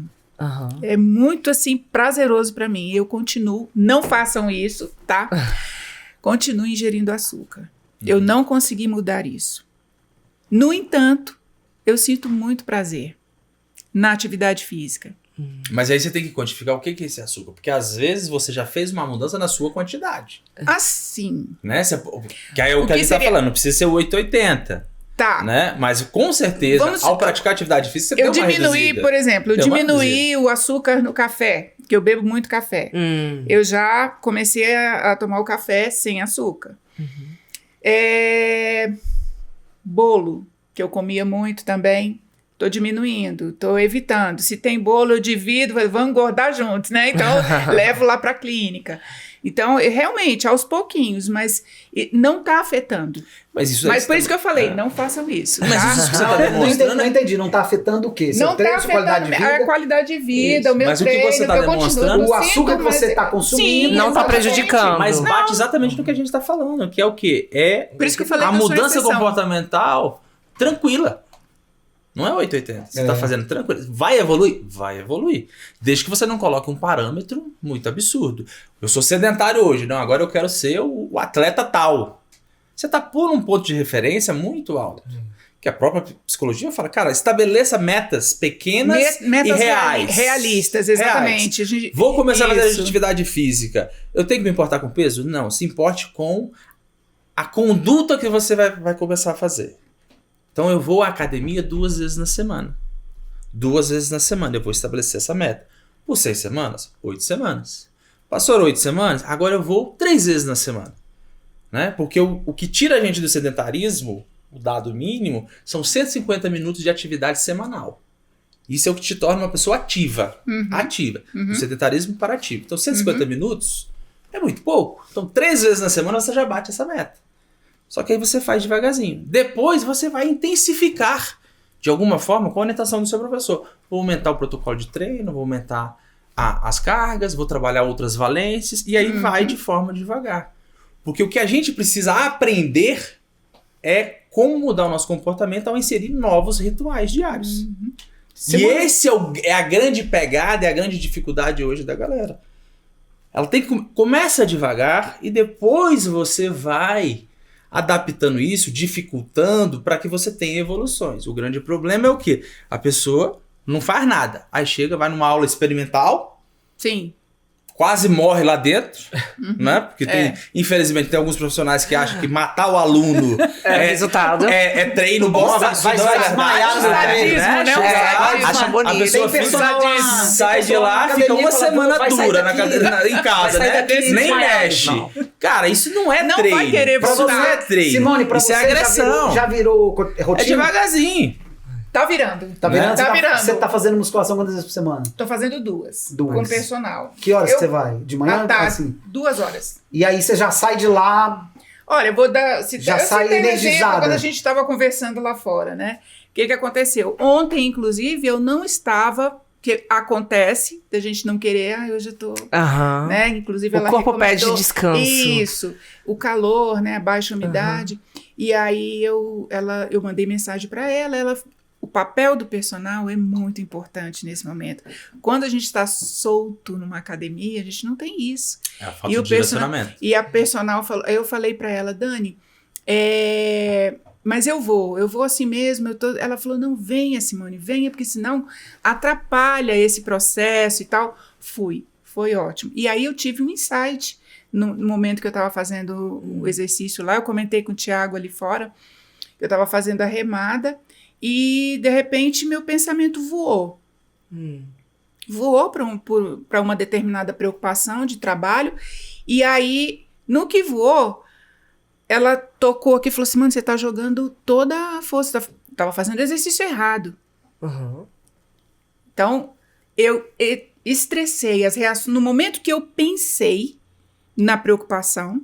É muito, assim, prazeroso pra mim. Eu continuo, não façam isso, tá? Continuo ingerindo açúcar. Eu não consegui mudar isso. No entanto, eu sinto muito prazer na atividade física. Mas aí você tem que quantificar o que é esse açúcar. Porque às vezes você já fez uma mudança na sua quantidade. Assim. Né? Que aí é o que a gente tá falando, não precisa ser 880. Tá. Né? Mas com certeza, ao praticar atividade física, você eu deu uma diminuí, reduzida. por exemplo, eu Deu uma diminuí o açúcar no café, que eu bebo muito café. Eu já comecei a tomar o café sem açúcar. Bolo, que eu comia muito também, tô diminuindo, tô evitando. Se tem bolo, eu divido, vamos engordar juntos, né? Então, levo lá pra clínica. Então, realmente, aos pouquinhos, mas não tá afetando. Mas por isso que eu falei, não façam isso. Mas tá? isso que você tá demonstrando... Não entendi, não tá afetando o quê? Seu Não treino, tá sua qualidade de afetando vida? a qualidade de vida, o meu Mas treino, o que você tá eu continuo demonstrando, o açúcar que você tá mas- consumindo, Sim, não tá exatamente. prejudicando. Mas bate exatamente no que a gente tá falando, que é o quê? É Por isso que eu falei a que eu sou mudança exceção. comportamental tranquila. Não é 880. Você tá fazendo tranquilo. Vai evoluir? Vai evoluir. Desde que você não coloque um parâmetro muito absurdo. Eu sou sedentário hoje. Não, agora eu quero ser o atleta tal. Você tá por um ponto de referência muito alto. Que a própria psicologia fala, cara, estabeleça metas pequenas Metas e reais. realistas, exatamente. A gente- Vou começar a fazer Isso. atividade física. Eu tenho que me importar com o peso? Não, se importe com a conduta que você vai começar a fazer. Então eu vou à academia 2 vezes na semana. 2 vezes na semana eu vou estabelecer essa meta. Por 6 semanas, 8 semanas. Passou 8 semanas, agora eu vou 3 vezes na semana. Né? Porque o que tira a gente do sedentarismo, o dado mínimo, são 150 minutos de atividade semanal. Isso é o que te torna uma pessoa ativa. Ativa. O sedentarismo para ativo. Então 150 minutos é muito pouco. Então 3 vezes na semana você já bate essa meta. Só que aí você faz devagarzinho. Depois você vai intensificar, de alguma forma, com a orientação do seu professor. Vou aumentar o protocolo de treino, vou aumentar as cargas, vou trabalhar outras valências, e aí vai de forma devagar. Porque o que a gente precisa aprender é como mudar o nosso comportamento ao inserir novos rituais diários. E esse é a grande pegada, é a grande dificuldade hoje da galera. Ela tem que começa devagar e depois você vai adaptando isso, dificultando para que você tenha evoluções. O grande problema é o quê? A pessoa não faz nada. Aí chega, vai numa aula experimental, Sim. quase morre lá dentro, né? Porque infelizmente tem alguns profissionais que acham que matar o aluno resultado. É treino bom, Vai desmaiar no treino, né? Acha bonito. A pessoa Tem pessoal lá, sai de pessoal lá, na fica academia uma fala, semana vai sair dura daqui. em casa, Vai sair né? daqui Nem desmaiado. mexe. Não. Cara, isso não é Não treino. vai querer Isso voltar. não é treino. Simone, pra isso você é agressão. já virou rotina? É devagarzinho. Tá virando. Tá virando? Tá virando. Você tá fazendo musculação quantas vezes por semana? Tô fazendo 2. Duas. Com personal. Que horas Eu- que você vai? De manhã? À tarde, Assim. 2 horas. E aí você já sai de lá... Olha, eu vou dar... Já sai citei um energizada. exemplo quando a gente estava conversando lá fora, né? O que aconteceu? Ontem, inclusive, eu não estava... Que acontece da gente não querer... hoje eu tô... Aham. Né? Inclusive, O ela corpo recomendou- pede descanso. Isso. O calor, né? A baixa umidade. E aí, eu mandei mensagem para ela. O papel do personal é muito importante nesse momento. Quando a gente está solto numa academia, a gente não tem isso. É a falta E o de direcionamento. E a personal falou, eu falei para ela, Dani, mas eu vou assim mesmo. Ela falou, não, venha, Simone, venha, porque senão atrapalha esse processo e tal. Foi ótimo. E aí eu tive um insight no momento que eu estava fazendo o exercício lá. Eu comentei com o Thiago ali fora, eu estava fazendo a remada e de repente meu pensamento voou. Voou para uma determinada preocupação de trabalho. E aí, no que voou, ela tocou aqui e falou assim, mano, você tá jogando toda a força, tava fazendo exercício errado. Uhum. Então, eu estressei as reações. No momento que eu pensei na preocupação,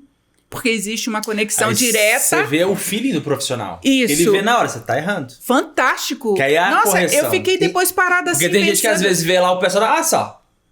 porque existe uma conexão Aí direta. Você vê o feeling do profissional. Isso. Ele vê na hora, você tá errando. Fantástico. Que aí é a Nossa, correção. eu fiquei depois parada assim. Porque tem gente que às vezes vê lá o personal,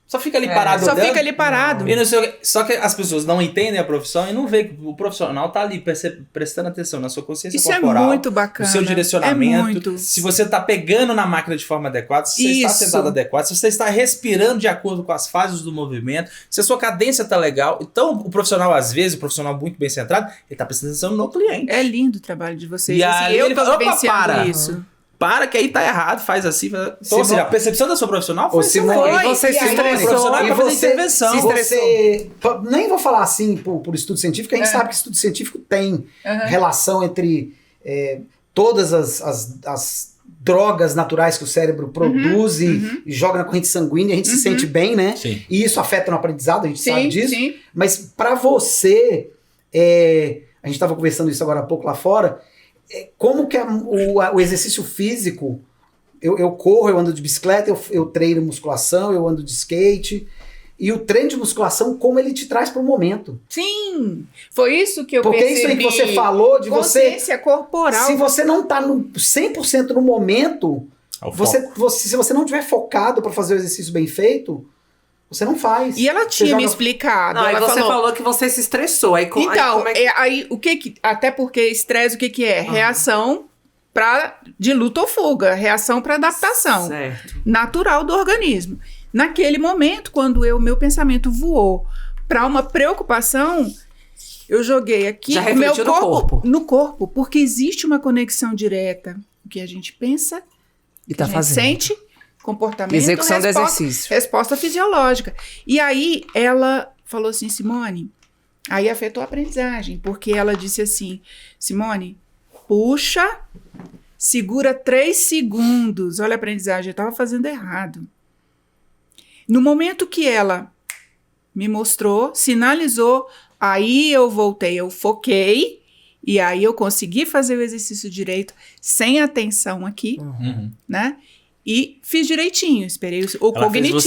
só fica ali parado Só olhando. fica ali parado. E não sei o quê. Só que as pessoas não entendem a profissão e não veem que o profissional tá ali prestando atenção na sua consciência Isso corporal. é muito bacana. No seu direcionamento. É muito. Se você tá pegando na máquina de forma adequada, se você está Isso. sentado adequado, se você está respirando de acordo com as fases do movimento, se a sua cadência tá legal. Então, o profissional, às vezes, o profissional muito bem centrado, ele tá prestando atenção no cliente. É lindo o trabalho de vocês. E assim, aí eu ele tô fala, opa, vivenciando para. isso. para que aí tá errado, faz assim. Então, ou seja, a percepção da sua profissional foi assim. Simone, Foi, você e se aí, estressou. profissional E pra fazer você, intervenção. se você, nem vou falar assim por estudo científico, a gente É. sabe que estudo científico tem Aham. relação entre todas as drogas naturais que o cérebro produz e joga na corrente sanguínea, a gente se sente bem, né? Sim. E isso afeta no aprendizado, a gente sabe Sim, disso. sim. Mas pra você, a gente estava conversando isso agora há pouco lá fora, como que o exercício físico, eu corro, eu ando de bicicleta, eu treino musculação, eu ando de skate, e o treino de musculação, como ele te traz para o momento. Sim, foi isso que eu Porque percebi. isso aí que você falou, de você... Consciência corporal. Se você não tá 100% no momento, É o foco. se você não tiver focado para fazer o exercício bem feito, você não faz. E ela Você tinha joga- me explicado. Não, aí ela você falou que você se estressou. Aí, Então, como é que... aí o que até porque estresse, o que é? Reação de luta ou fuga, reação para adaptação Certo. natural do organismo. Naquele momento, quando meu pensamento voou para uma preocupação, eu joguei aqui Já o meu refletiu no corpo. no corpo, porque existe uma conexão direta o que a gente pensa, E que a gente sente, comportamento, Execução do resposta, exercício. resposta fisiológica. E aí ela falou assim, Simone, aí afetou a aprendizagem, porque ela disse assim, Simone, puxa, segura 3 segundos. Olha a aprendizagem, eu estava fazendo errado. No momento que ela me mostrou, sinalizou, aí eu voltei, eu foquei, e aí eu consegui fazer o exercício direito, sem atenção aqui, Uhum. né? E fiz direitinho, esperei o Ela fez você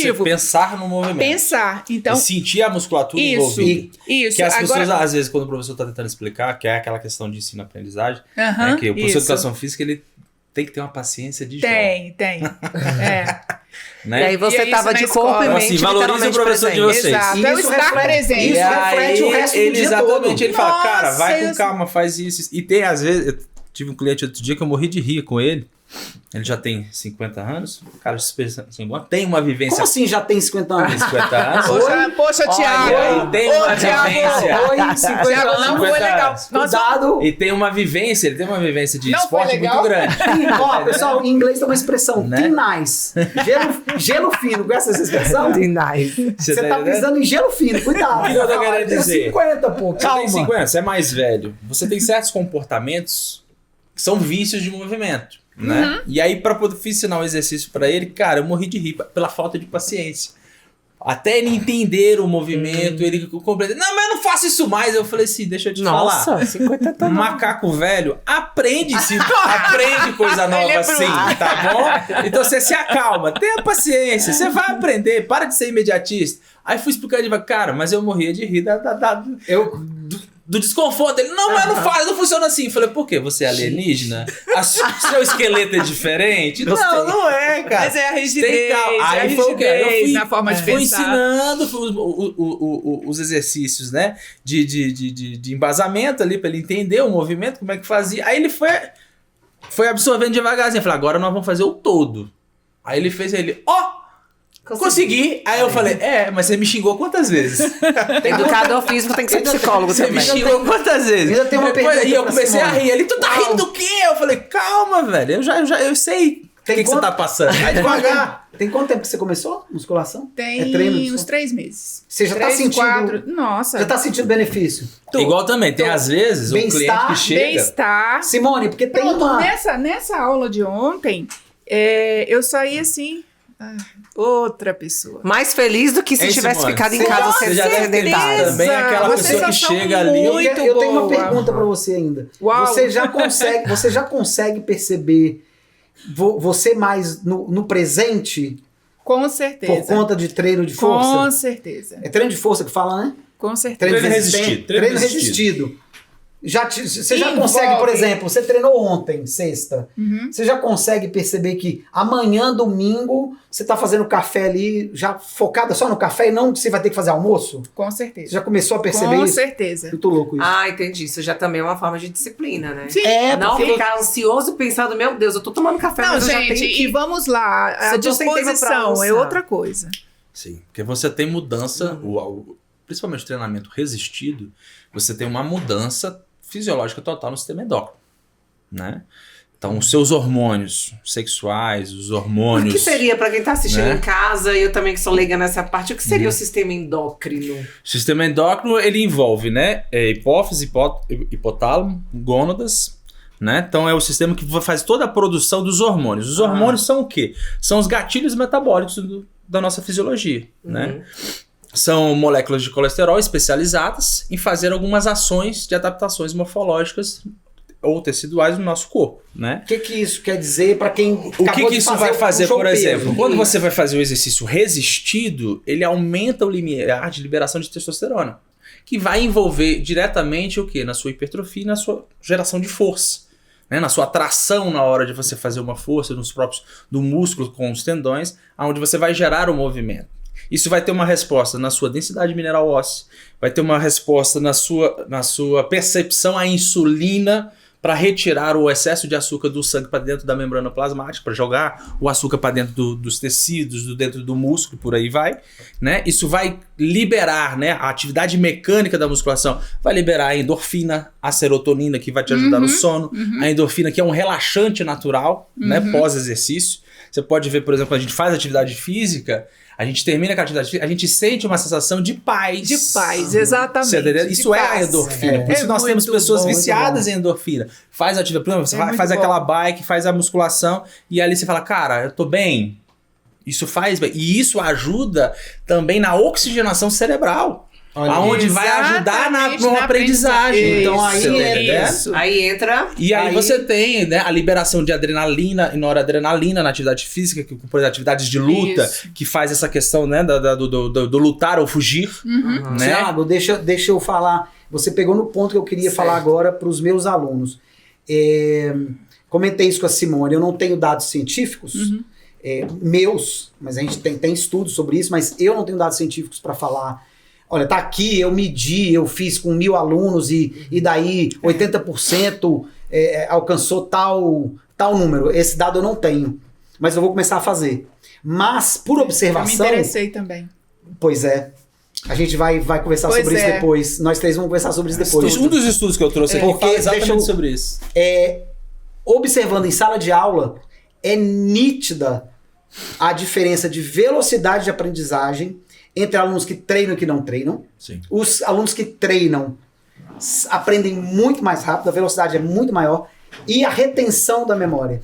cognitivo. pensar no movimento. Pensar. Então, E sentir a musculatura isso, envolvida. isso. Que as Agora, pessoas, às vezes, quando o professor está tentando explicar, que é aquela questão de ensino-aprendizagem, Aham, que o professor de isso. educação física, ele tem que ter uma paciência de jogo. Tem. É. Né? E aí você E é isso tava na de escola. corpo e Então, mente assim, valorize o literalmente professor de presente. vocês. Exato. E É o isso estar reflete- presente. isso E reflete o resto do ele dia exatamente, todo. ele fala, cara, Nossa, vai com eu- calma, faz isso. E tem, às vezes, eu tive um cliente outro dia que eu morri de rir com ele. Ele já tem 50 anos. Cara, tem uma vivência. Como assim já tem 50 anos? 50 anos. Poxa, Thiago. Olha, tem uma Thiago. vivência. Oi, 50 Thiago, anos. não foi 50 legal. anos. Nossa, Cuidado. E tem uma vivência, ele tem uma vivência de Não foi esporte legal? muito grande. Ó, pessoal, em inglês tem uma expressão, Né? thin nice. Gelo fino, conhece essa expressão? Nice. Você tá entendendo? pisando em gelo fino, cuidado. O que eu tô querendo Tem dizer? 50, pô, Você calma. tem 50, você é mais velho. Você tem certos comportamentos que são vícios de movimento, né? E aí, pra poder ensinar o exercício pra ele, cara, eu morri de rir pela falta de paciência. Até ele entender o movimento, ele compreender. Não, mas eu não faço isso mais. Eu falei assim, deixa eu te falar. Nossa, 50 tá Macaco velho aprende coisa nova Ele é assim, tá bom? Então você se acalma, tenha paciência, você vai aprender, para de ser imediatista. Aí fui explicar ele, cara, mas eu morria de rir do desconforto. Ele, não, mas não faz, não funciona assim. Eu falei, por quê? Você é alienígena? Seu esqueleto é diferente? Não, não é, cara. Mas é a Tem rigidez, calma. Aí a foi o quê? Eu rigidez fui- na forma de fui pensar. ensinando os exercícios, né? De embasamento ali, pra ele entender o movimento, como é que fazia. Aí ele foi absorvendo devagarzinho. Eu falei, agora nós vamos fazer o todo. Aí ele fez, consegui. Aí eu falei, mas você me xingou quantas vezes? Educador físico tem que ser psicólogo Você me também. xingou quantas vezes? Ainda tem uma pergunta E eu pra comecei a Simone. rir. Ele, tu tá rindo do quê? Eu falei, calma, velho. Eu sei o que você tá passando. Aí devagar. Tem quanto tempo que você começou musculação? Tem É treino de uns 3 meses. Você já tá 3, sentindo- 4. Nossa. Já tá sentindo benefício? Igual também, tem às vezes um cliente Bem-estar, que chega... Bem-estar. Simone, porque tem Pronto, uma... nessa aula de ontem, eu saí assim, outra pessoa. Mais feliz do que se Hein, tivesse Simone? ficado em Você casa já- sendo Você já deve ter sedentária. também aquela Uma pessoa que sensação chega ali... muito Eu tenho uma boa. pergunta pra você ainda. Uau. Você já consegue perceber você mais no presente Com por certeza. conta de treino de Com força? certeza. É treino de força que fala, né? Com certeza. Treino, Treino resistente. resistido, Treino treino resistido. Você já Envolve. consegue, por exemplo, você treinou ontem, sexta. Uhum. Você já consegue perceber que amanhã, domingo, você tá fazendo café ali, já focada só no café e não que você vai ter que fazer almoço? Com Você certeza. já começou a perceber Com isso? certeza. Muito louco isso. Ah, entendi. Isso já também é uma forma de disciplina, né? Sim. Não porque- ficar ansioso pensando, meu Deus, eu tô tomando café, Não, mas eu já gente, tenho que... e vamos lá. Se A eu tô sem tempo pra disposição almoçar. é outra coisa. Sim, porque você tem mudança, principalmente o treinamento resistido, você tem uma mudança fisiológica total no sistema endócrino, né? Então, os seus hormônios sexuais, os hormônios... O que seria, para quem tá assistindo né? em casa, e eu também que sou leiga nessa parte, o que seria o sistema endócrino? O sistema endócrino, ele envolve, né, hipófise, hipotálamo, gônadas, né? Então, é o sistema que faz toda a produção dos hormônios. Os hormônios são o quê? São os gatilhos metabólicos da nossa fisiologia, né? São moléculas de colesterol especializadas em fazer algumas ações de adaptações morfológicas ou teciduais no nosso corpo, né? O que isso quer dizer para quem O que isso vai fazer, por exemplo? peso? Quando você vai fazer o exercício resistido, ele aumenta o limiar de liberação de testosterona, que vai envolver diretamente o quê? Na sua hipertrofia e na sua geração de força, né? Na sua tração na hora de você fazer uma força nos próprios do músculo com os tendões, onde você vai gerar o movimento. Isso vai ter uma resposta na sua densidade mineral óssea, vai ter uma resposta na sua percepção à insulina, para retirar o excesso de açúcar do sangue para dentro da membrana plasmática, para jogar o açúcar para dentro dos tecidos, dentro do músculo, por aí vai, né? Isso vai liberar, né, a atividade mecânica da musculação, vai liberar a endorfina, a serotonina, que vai te ajudar no sono, a endorfina, que é um relaxante natural, né, pós-exercício. Você pode ver, por exemplo, quando a gente faz atividade física, a gente termina com a atividade física, a gente sente uma sensação de paz. De paz, exatamente. Você entendeu? Isso é a paz. endorfina. Por isso nós temos pessoas viciadas em endorfina. Faz a atividade, por exemplo, você faz aquela bike, faz a musculação, e ali você fala, cara, eu tô bem. Isso faz bem. E isso ajuda também na oxigenação cerebral. Aonde vai ajudar na aprendizagem. Então aí entra. E aí você tem, né, a liberação de adrenalina e noradrenalina na atividade física, que por exemplo, atividades de luta, que faz essa questão, né, do lutar ou fugir. Né? Thiago, deixa eu falar. Você pegou no ponto que eu queria falar agora para os meus alunos. Comentei isso com a Simone. Eu não tenho dados científicos meus, mas a gente tem estudos sobre isso, mas eu não tenho dados científicos para falar. Olha, tá aqui, eu medi, eu fiz com 1000 alunos e daí 80% alcançou tal número. Esse dado eu não tenho, mas eu vou começar a fazer. Mas, por observação... Eu me interessei também. Pois é. A gente vai conversar sobre isso depois. Nós três vamos conversar sobre isso depois. Um dos estudos que eu trouxe aqui fala exatamente sobre isso. Observando em sala de aula, é nítida a diferença de velocidade de aprendizagem entre alunos que treinam e que não treinam. Sim. Os alunos que treinam aprendem muito mais rápido, a velocidade é muito maior, e a retenção da memória.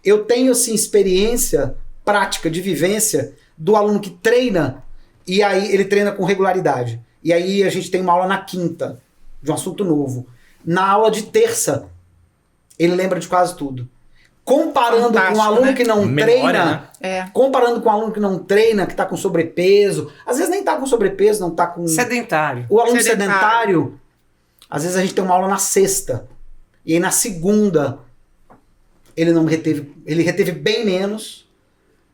Eu tenho, assim, experiência prática de vivência do aluno que treina, e aí ele treina com regularidade. E aí a gente tem uma aula na quinta, de um assunto novo. Na aula de terça, ele lembra de quase tudo. Comparando com um aluno que não treina, comparando com um aluno que não treina, que está com sobrepeso, às vezes nem está com sobrepeso, não está com... Sedentário. O aluno sedentário, às vezes a gente tem uma aula na sexta, e aí na segunda ele reteve bem menos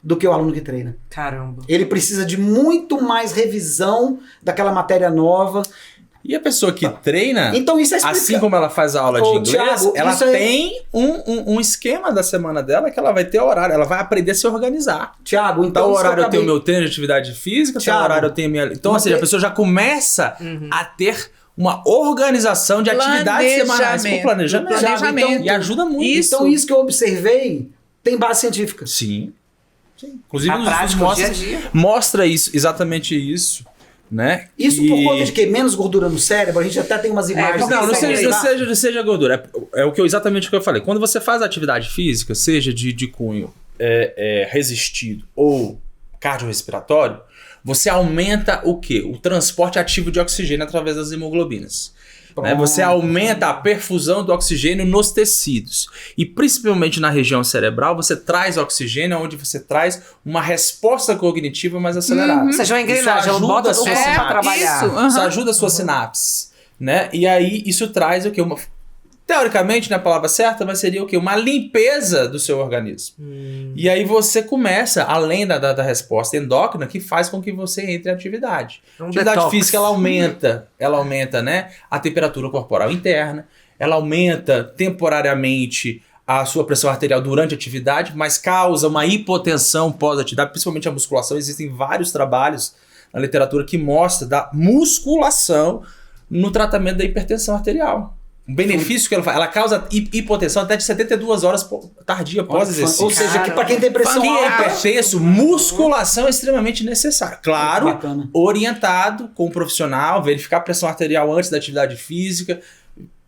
do que o aluno que treina. Caramba. Ele precisa de muito mais revisão daquela matéria nova. E a pessoa que treina, então, isso assim como ela faz a aula de inglês, Thiago, ela tem um esquema da semana dela que ela vai ter horário, ela vai aprender a se organizar. Thiago, então... Tal horário eu tenho meu treino de atividade física, tal horário eu tenho minha... Então, ou seja, a pessoa já começa a ter uma organização de atividades semanais com planejamento. Então, e ajuda muito. Então, isso que eu observei tem base científica. Sim. Inclusive, Na prática, dia a dia. Mostra isso, exatamente isso. Né? Isso por conta de que menos gordura no cérebro, a gente até tem umas imagens. Não seja gordura. É exatamente o que eu falei. Quando você faz atividade física, seja de cunho resistido ou cardiorrespiratório, você aumenta o quê? O transporte ativo de oxigênio através das hemoglobinas. Né? Você aumenta a perfusão do oxigênio nos tecidos. E principalmente na região cerebral, você traz oxigênio, onde você traz uma resposta cognitiva mais acelerada. Ou seja, uma engrenagem, ela bota a sua sinapse para trabalhar. Isso ajuda a sua sinapse. Né? E aí isso traz o quê? Teoricamente, na palavra certa, mas seria o quê? Uma limpeza do seu organismo. E aí você começa, além da resposta endócrina, que faz com que você entre em atividade. A atividade física, ela aumenta, né, a temperatura corporal interna, ela aumenta temporariamente a sua pressão arterial durante a atividade, mas causa uma hipotensão pós-atividade, principalmente a musculação. Existem vários trabalhos na literatura que mostram da musculação no tratamento da hipertensão arterial. Um benefício que ela faz. Ela causa hipotensão até de 72 horas tardia pós-exercício. Ou seja, que para quem tem pressão Quem é alta... hipertenso, musculação é extremamente necessária. Claro, Bacana. orientado com o profissional, verificar a pressão arterial antes da atividade física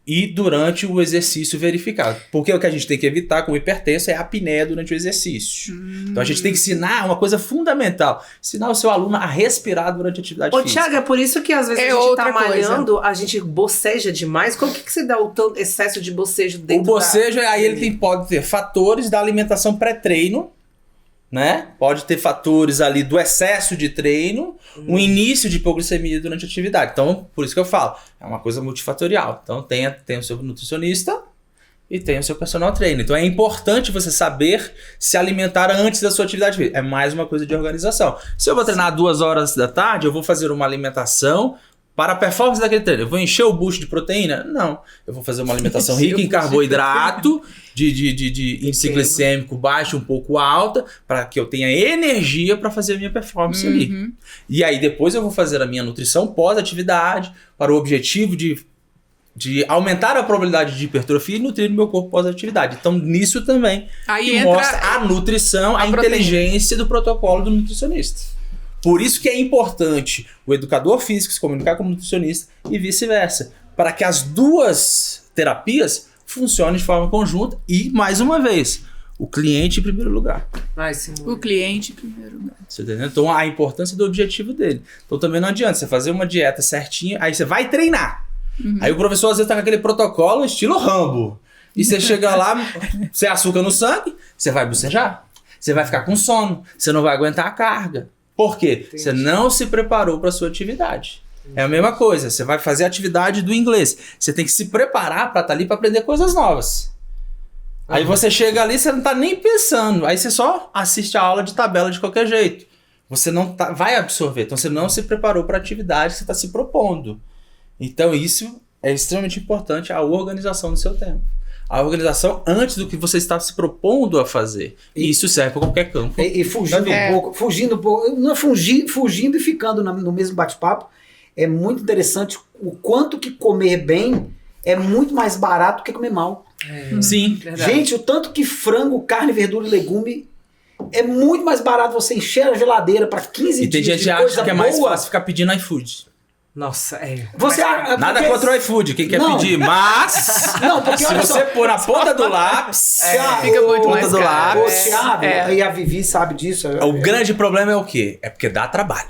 e durante o exercício verificado. Porque o que a gente tem que evitar com o hipertenso é a apneia durante o exercício. Então a gente tem que ensinar uma coisa fundamental. Ensinar o seu aluno a respirar durante a atividade Ô, física. Thiago, é por isso que às vezes É a gente outra tá malhando, a gente boceja demais. Como que você dá o tanto excesso de bocejo dentro O bocejo, aí ele pode ter fatores da alimentação pré-treino, né? Pode ter fatores ali do excesso de treino, um início de hipoglicemia durante a atividade. Então, por isso que eu falo, é uma coisa multifatorial. Então, tem o seu nutricionista e tem o seu personal trainer. Então, é importante você saber se alimentar antes da sua atividade física. É mais uma coisa de organização. Se eu vou treinar 2 horas da tarde, eu vou fazer uma alimentação para a performance daquele treino. Eu vou encher o bucho de proteína? Não. Eu vou fazer uma alimentação rica em carboidrato, de índice glicêmico baixo, um pouco alta, para que eu tenha energia para fazer a minha performance ali. E aí depois eu vou fazer a minha nutrição pós-atividade, para o objetivo de aumentar a probabilidade de hipertrofia e nutrir o meu corpo pós-atividade. Então nisso também Aí que entra mostra a nutrição, a inteligência do protocolo do nutricionista. Por isso que é importante o educador físico se comunicar com o nutricionista e vice-versa, para que as duas terapias funcionem de forma conjunta e, mais uma vez, o cliente em primeiro lugar. Vai, Simone. o cliente em primeiro lugar. Você entendeu? Então, a importância do objetivo dele. Então, também não adianta você fazer uma dieta certinha, aí você vai treinar. Aí o professor, às vezes, tá com aquele protocolo estilo Rambo. E você chega lá, você açúcar no sangue, você vai bocejar. Você vai ficar com sono, você não vai aguentar a carga. Por quê? Entendi. Você não se preparou para a sua atividade. É a mesma coisa, você vai fazer a atividade do inglês. Você tem que se preparar para estar ali para aprender coisas novas. Aí você chega ali, você não tá nem pensando. Aí você só assiste a aula de tabela de qualquer jeito. Você não vai absorver. Então você não se preparou para a atividade que você está se propondo. Então isso é extremamente importante, a organização do seu tempo. A organização antes do que você está se propondo a fazer. E isso serve para qualquer campo. E fugindo um pouco, não é fugindo e ficando no mesmo bate-papo, é muito interessante o quanto que comer bem é muito mais barato que comer mal. Sim. Verdade. Gente, o tanto que frango, carne, verdura e legume é muito mais barato você encher a geladeira para 15 E tem dias gente de que acha coisa que é mais boa. fácil ficar pedindo iFood. Nossa, é. Você, Nada porque- contra o iFood, quem quer Não. pedir, mas Não, porque se olha você só, pôr na ponta do lápis, Fica muito ponta mais do caro. o lápis. Thiago É. e a Vivi sabe disso. O grande problema é o quê? É porque dá trabalho.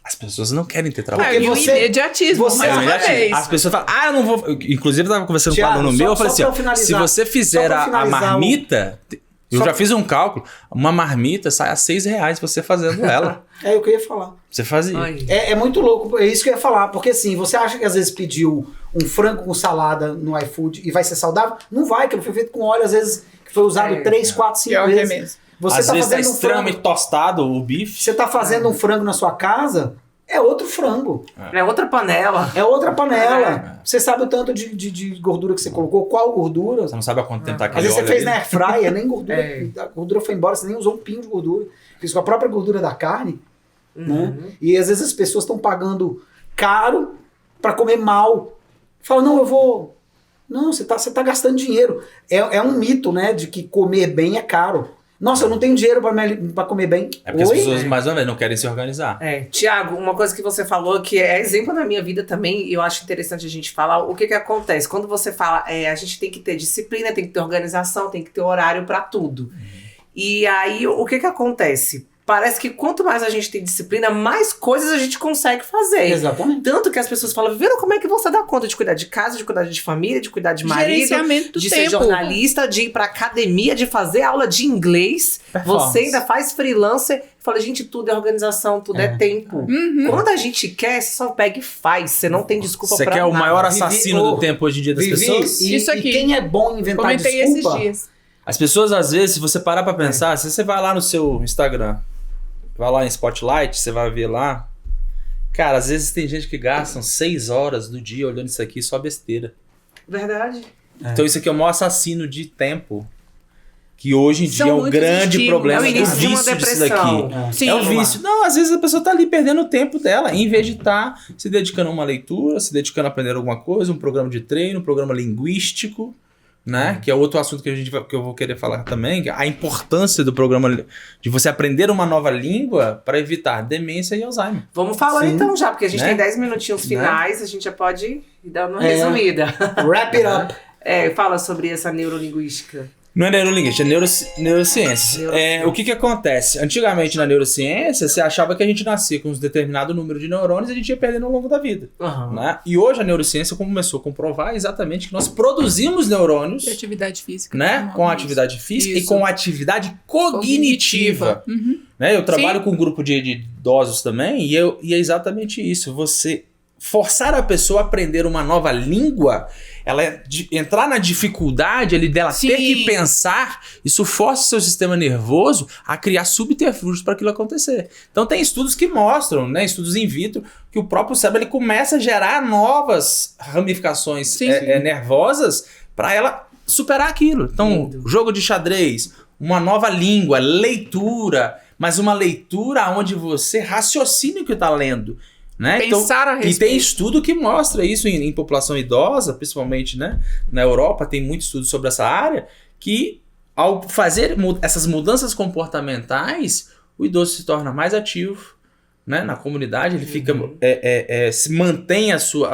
As pessoas não querem ter trabalho. Porque E o você- imediatismo, você- mais uma vez. As pessoas falam, eu não vou. Inclusive, eu tava conversando Thiago, com um aluno só- meu, eu falei só assim: pra ó, eu finalizar. se você fizer Só pra a finalizar marmita. Eu Só já pra- fiz um cálculo. Uma marmita sai a R$6 você fazendo ela. É o que eu ia falar. Você fazia. Ai. É muito louco, é isso que eu ia falar. Porque assim, você acha que às vezes pediu um frango com salada no iFood e vai ser saudável? Não vai, que ele foi feito com óleo, às vezes que foi usado 3, 4, 5 Pior que é vezes. mesmo. Você Às tá vezes tá fazendo um extremamente frango. tostado o bife. Você tá fazendo um frango na sua casa, é outro frango. É outra panela. É outra panela. Você sabe o tanto de gordura que você colocou, qual gordura. Você não sabe há quanto tempo tá Às aquele vezes você óleo fez ali. na airfryer, nem gordura. É. A gordura foi embora, você nem usou um pingo de gordura. Fez com a própria gordura da carne. Né? E às vezes as pessoas estão pagando caro para comer mal. Fala, não, eu vou. Não, você tá gastando dinheiro. É um mito, né? De que comer bem é caro. Nossa, eu não tenho dinheiro para comer bem. É porque as Oi? pessoas, mais uma vez, não querem se organizar. É, Tiago, uma coisa que você falou que é exemplo na minha vida também, e eu acho interessante a gente falar, o que que acontece? Quando você fala, a gente tem que ter disciplina, tem que ter organização, tem que ter horário pra tudo. E aí, o que que acontece? Parece que quanto mais a gente tem disciplina, mais coisas a gente consegue fazer. Exatamente. Tanto que as pessoas falam, viram como é que você dá conta de cuidar de casa, de cuidar de família, de cuidar de marido, Gerenciamento do de ser tempo. jornalista, de ir pra academia, de fazer aula de inglês. Performance. Você ainda faz freelancer. Fala, gente, tudo é organização, tudo é tempo. Quando a gente quer, você só pega e faz. Você não tem desculpa Você pra quer o nada. maior Vivi, assassino ô, do tempo hoje em dia das Vivi, pessoas? Isso aqui. E quem é bom em inventar Comentei desculpa... esses dias. As pessoas, às vezes, se você parar pra pensar, se você vai lá no seu Instagram, vai lá em Spotlight, você vai ver lá. Cara, às vezes tem gente que gastam 6 horas do dia olhando isso aqui, só besteira. Verdade. Então isso aqui é o maior assassino de tempo Que hoje em São dia é um muitos grande estímulos. problema É o do início de uma vício disso depressão. daqui. Sim. É o vício. Não, às vezes a pessoa tá ali perdendo o tempo dela, em vez de estar se dedicando a uma leitura, se dedicando a aprender alguma coisa, um programa de treino, um programa linguístico, né? Que é outro assunto que eu vou querer falar também, que é a importância do programa de você aprender uma nova língua para evitar demência e Alzheimer. Vamos falar Sim. então já, porque a gente Né? tem 10 minutinhos finais, a gente já pode ir dando uma É. resumida. Wrap it up. Fala sobre essa neurolinguística. Não é neurolinguística, é neurociência. O que acontece? Antigamente na neurociência, você achava que a gente nascia com um determinado número de neurônios e a gente ia perdendo ao longo da vida. Aham. Né? E hoje a neurociência começou a comprovar exatamente que nós produzimos neurônios, De atividade física. né, com atividade física e Isso. com atividade cognitiva. Uhum. Né? Eu trabalho com um grupo de idosos também e é exatamente isso. Você forçar a pessoa a aprender uma nova língua, entrar na dificuldade ali dela Sim. ter que pensar, isso força o seu sistema nervoso a criar subterfúgios para aquilo acontecer. Então tem estudos que mostram, né, estudos in vitro, que o próprio cérebro ele começa a gerar novas ramificações Sim. nervosas para ela superar aquilo. Então, Lindo. jogo de xadrez, uma nova língua, leitura, mas uma leitura onde você raciocina o que está lendo. Né? Pensar a E tem respeito. estudo que mostra isso em população idosa, principalmente, né? Na Europa, tem muito estudo sobre essa área, que ao fazer essas mudanças comportamentais, o idoso se torna mais ativo, né? Na comunidade, ele fica, se mantém a sua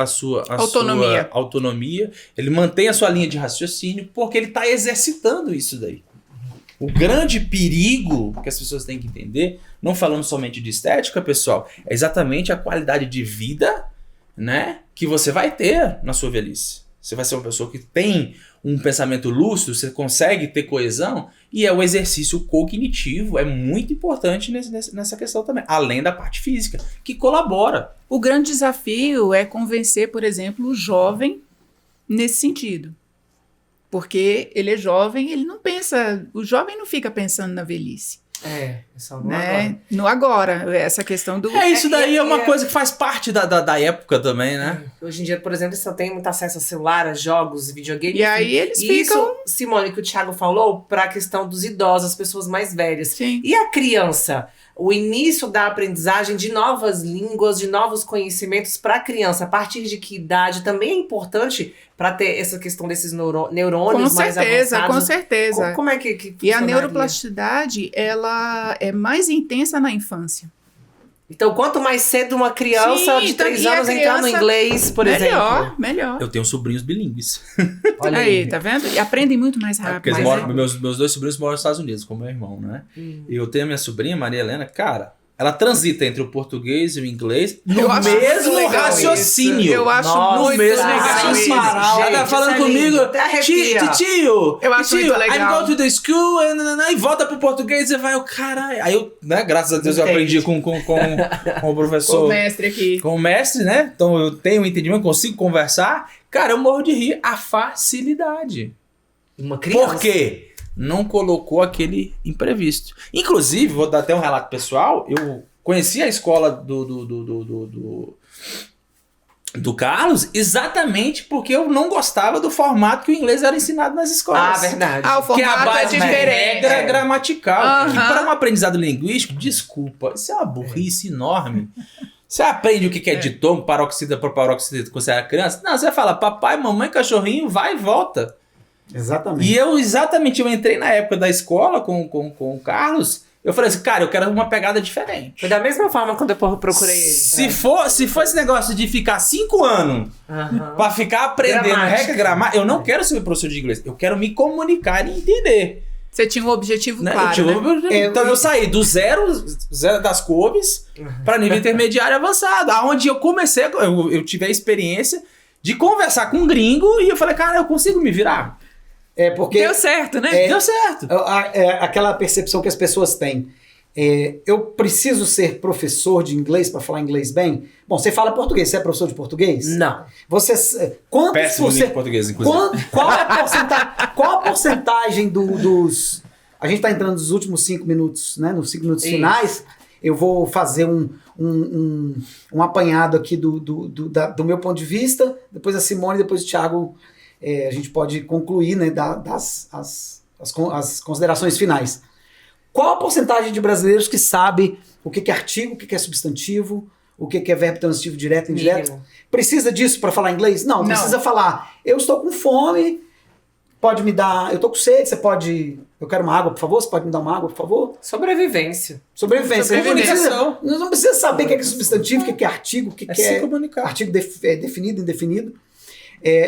Autonomia. sua autonomia, ele mantém a sua linha de raciocínio, porque ele está exercitando isso daí. O grande perigo que as pessoas têm que entender, não falando somente de estética, pessoal, é exatamente a qualidade de vida, né, que você vai ter na sua velhice. Você vai ser uma pessoa que tem um pensamento lúcido, você consegue ter coesão, e o exercício cognitivo é muito importante nessa questão também, além da parte física, que colabora. O grande desafio é convencer, por exemplo, o jovem nesse sentido. Porque ele é jovem, ele não pensa... O jovem não fica pensando na velhice. Só no Né? agora. No agora. Essa questão do... Isso daí é uma coisa que faz parte da época também, né? Hoje em dia, por exemplo, só tem muito acesso a celular, a jogos, videogame. E aí eles Isso, ficam... Simone, que o Thiago falou, para a questão dos idosos, as pessoas mais velhas. Sim. E a criança? O início da aprendizagem de novas línguas, de novos conhecimentos para a criança, a partir de que idade também é importante para ter essa questão desses neurônios Com mais certeza, avançados? com certeza. Como é que E a funcionaria? neuroplasticidade, ela é mais intensa na infância. Então, quanto mais cedo uma criança Sim, de 3 e a anos entrar no criança- inglês, por exemplo. Melhor. Eu tenho sobrinhos bilíngues. Olha Aí, tá vendo? E aprendem muito mais Porque rápido. eles Mas moram, meus dois sobrinhos moram nos Estados Unidos, como meu irmão, né? Hum. E eu tenho a minha sobrinha, Maria Helena, cara, ela transita entre o português e o inglês Eu no acho muito mesmo legal raciocínio. isso. Eu acho Nossa, muito mesmo legal raciocínio. isso. Ela tá falando isso é comigo, lindo, até arrepia. tio, Eu acho muito legal. I'm going to the school, e volta pro português e vai, o caralho. Aí eu, né, graças a Deus eu Entende. aprendi com o O professor, mestre aqui. com o mestre, né? Então eu tenho um entendimento, consigo conversar. Cara, eu morro de rir. A facilidade. Uma criança. Por quê? Não colocou aquele imprevisto. Inclusive, vou dar até um relato pessoal, eu conheci a escola do Carlos exatamente porque eu não gostava do formato que o inglês era ensinado nas escolas. Verdade. Ah, o Que é a formato é base de diferente. regra gramatical. Aham. Que para um aprendizado linguístico, desculpa, isso é uma burrice enorme. Você aprende o que é ditom, paroxítona, proparoxítona quando você era criança? Não, você fala papai, mamãe, cachorrinho, vai e volta. Exatamente. E eu entrei na época da escola com o Carlos, eu falei assim, cara, eu quero uma pegada diferente. Foi da mesma forma quando eu procurei ele. Se for esse negócio de ficar 5 anos Aham. pra ficar aprendendo Gramática. regra gramática, eu não quero ser professor de inglês, eu quero me comunicar e entender. Você tinha um objetivo Né? claro, né? Então eu saí do zero das couves para nível intermediário avançado, aonde eu comecei, eu tive a experiência de conversar com um gringo e eu falei, cara, eu consigo me virar. É porque Deu certo, né? Deu certo. aquela percepção que as pessoas têm. Eu preciso ser professor de inglês para falar inglês bem? Bom, você fala português, você é professor de português? Não. Você, quantos Péssimo nível de português, inclusive. qual a porcentagem dos... A gente está entrando nos últimos 5 minutos, né? Nos 5 minutos Isso. finais. Eu vou fazer um apanhado aqui do meu ponto de vista. Depois a Simone, depois o Thiago, a gente pode concluir, né? as considerações finais. Qual a porcentagem de brasileiros que sabe o que é artigo, o que é substantivo, o que é verbo transitivo direto e indireto? Mínimo. Precisa disso para falar inglês? Não, precisa falar. Eu estou com fome, pode me dar. Eu estou com sede, você pode. Eu quero uma água, por favor? Você pode me dar uma água, por favor? Sobrevivência. Sobrevivência. Sobrevivência. Não precisa saber o que é substantivo, o que é artigo, o que se é comunicar. artigo definido, indefinido.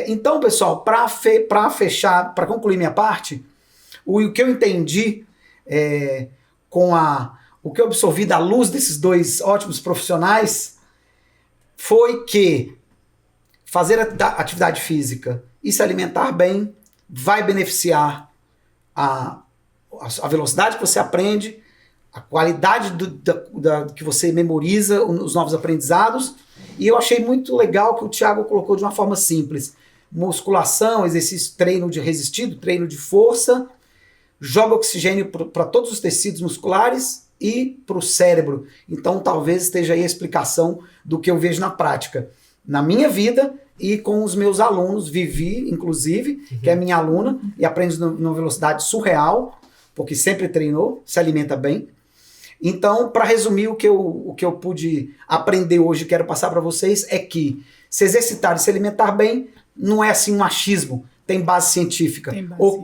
Então, pessoal, para fechar, para concluir minha parte, o que eu entendi o que eu absorvi da luz desses dois ótimos profissionais foi que fazer atividade física e se alimentar bem vai beneficiar a velocidade que você aprende, a qualidade que você memoriza os novos aprendizados. E eu achei muito legal que o Thiago colocou de uma forma simples. Musculação, exercício, treino de resistido, treino de força, joga oxigênio para todos os tecidos musculares e para o cérebro. Então talvez esteja aí a explicação do que eu vejo na prática. Na minha vida e com os meus alunos, Vivi, inclusive, que é minha aluna, e aprende numa velocidade surreal, porque sempre treinou, se alimenta bem. Então, para resumir, o que eu pude aprender hoje e quero passar para vocês é que se exercitar e se alimentar bem não é assim um achismo, tem base científica.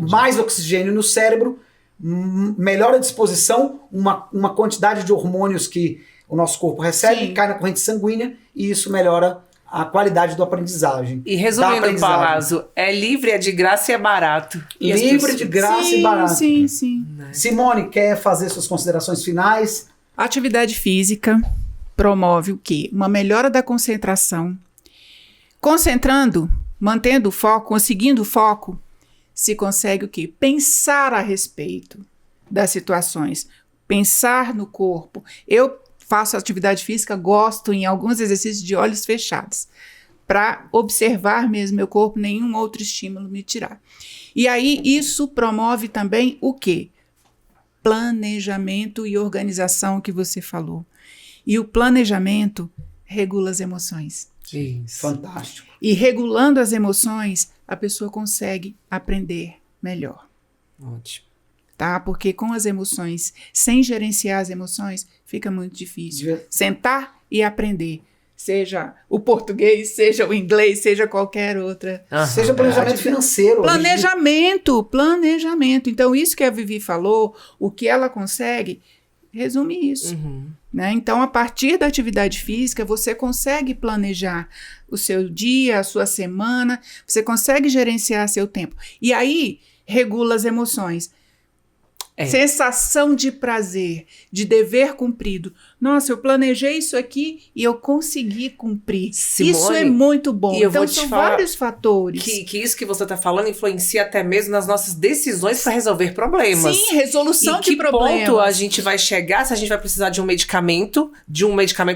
Mais oxigênio no cérebro, melhora a disposição, uma quantidade de hormônios que o nosso corpo recebe, cai na corrente sanguínea e isso melhora a qualidade do aprendizagem. E resumindo, Palazzo, é livre, é de graça e é barato. Livre, de graça e barato. Sim. Simone, quer fazer suas considerações finais? A atividade física promove o quê? Uma melhora da concentração. Concentrando, mantendo o foco, conseguindo o foco, se consegue o quê? Pensar a respeito das situações. Pensar no corpo. Eu faço atividade física, gosto em alguns exercícios de olhos fechados, para observar mesmo meu corpo, nenhum outro estímulo me tirar. E aí isso promove também o quê? Planejamento e organização que você falou. E o planejamento regula as emoções. Isso. Fantástico. E regulando as emoções, a pessoa consegue aprender melhor. Ótimo. Tá? Porque com as emoções, sem gerenciar as emoções, fica muito difícil. Sentar e aprender. Seja o português, seja o inglês, seja qualquer outra. Seja planejamento financeiro. Planejamento. Então, isso que a Vivi falou, o que ela consegue, resume isso. Né? Então, a partir da atividade física, você consegue planejar o seu dia, a sua semana, você consegue gerenciar seu tempo. E aí, regula as emoções. Sensação de prazer, de dever cumprido. Nossa, eu planejei isso aqui e eu consegui cumprir. Simone, isso é muito bom. E eu então, vou te são falar vários fatores. Que isso que você está falando influencia até mesmo nas nossas decisões para resolver problemas. Sim, resolução de problemas. E que ponto a gente vai chegar, se a gente vai precisar de um medicamento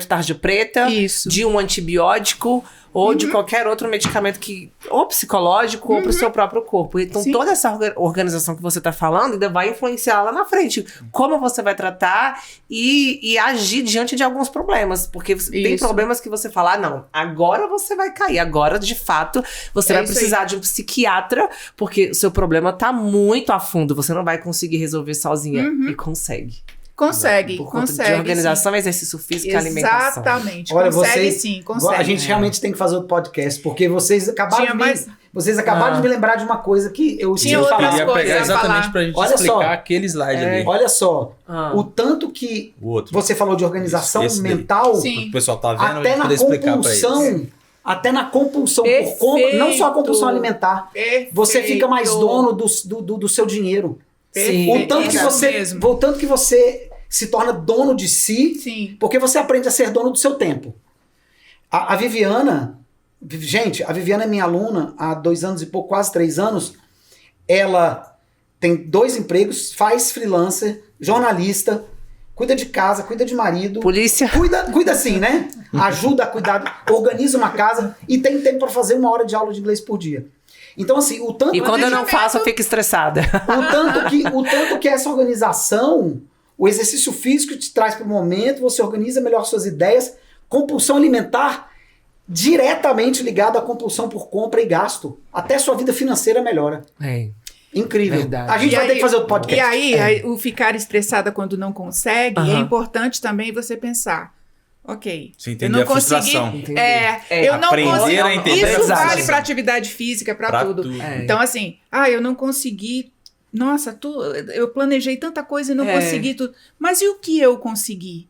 tarja preta, Isso. de um antibiótico ou de qualquer outro medicamento que ou psicológico ou para o seu próprio corpo. Então, Sim. toda essa organização que você está falando ainda vai influenciar lá na frente. Como você vai tratar e agir diante de alguns problemas. Porque tem problemas que você fala, não, agora você vai cair. Agora, de fato, você vai precisar de um psiquiatra, porque o seu problema está muito a fundo. Você não vai conseguir resolver sozinha. E consegue. Consegue, Por conta consegue. de organização, exercício físico e alimentação. Exatamente. Olha, Consegue. A gente realmente tem que fazer outro podcast, porque vocês acabaram de me lembrar de uma coisa que eu Tinha tinha outras falado. Eu ia coisas pegar a exatamente falar. pra gente Olha explicar só. aquele slide ali. Olha só, Ah. o tanto que O outro. você falou de organização Esse daí. mental, Sim. O pessoal tá vendo, até eu na poder explicar pra compulsão, eles. até na compulsão por compra, não só a compulsão alimentar, você fica mais dono do seu dinheiro. Sim. O tanto que você se torna dono de si, Sim. porque você aprende a ser dono do seu tempo. A Viviana, gente, a Viviana é minha aluna há 2 anos e pouco, quase 3 anos. Ela tem 2 empregos, faz freelancer, jornalista, cuida de casa, cuida de marido. Polícia. Cuida assim, né? Ajuda a cuidar, organiza uma casa e tem tempo para fazer 1 hora de aula de inglês por dia. Então, assim, o tanto... E quando eu não faço, eu fico estressada. O tanto que essa organização, o exercício físico te traz para o momento, você organiza melhor suas ideias, compulsão alimentar diretamente ligada à compulsão por compra e gasto. Até sua vida financeira melhora. Incrível. Verdade. A gente E vai ter aí- que fazer outro podcast. E aí, o ficar estressada quando não consegue, é Aham. importante também você pensar, ok, Você eu entender não a consegui, frustração. Entender. eu não Aprender consigo, a entender isso a frustração. vale para atividade física, para tudo. É. Então assim, eu não consegui, nossa, eu planejei tanta coisa e não consegui tudo, mas e o que eu consegui?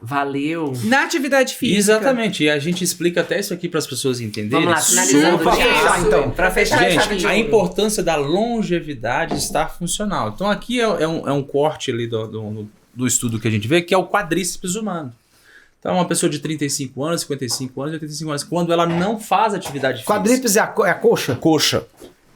Valeu. Na atividade física. Exatamente, e a gente explica até isso aqui para as pessoas entenderem. Vamos lá, finalizando. Pra fechar, então. Pra fechar essa Gente, a importância da longevidade estar funcional. Então aqui é um corte ali do estudo que a gente vê, que é o quadríceps humano. Então uma pessoa de 35 anos, 55 anos, 85 anos, quando ela não faz atividade física. Quadríceps é a coxa? Coxa.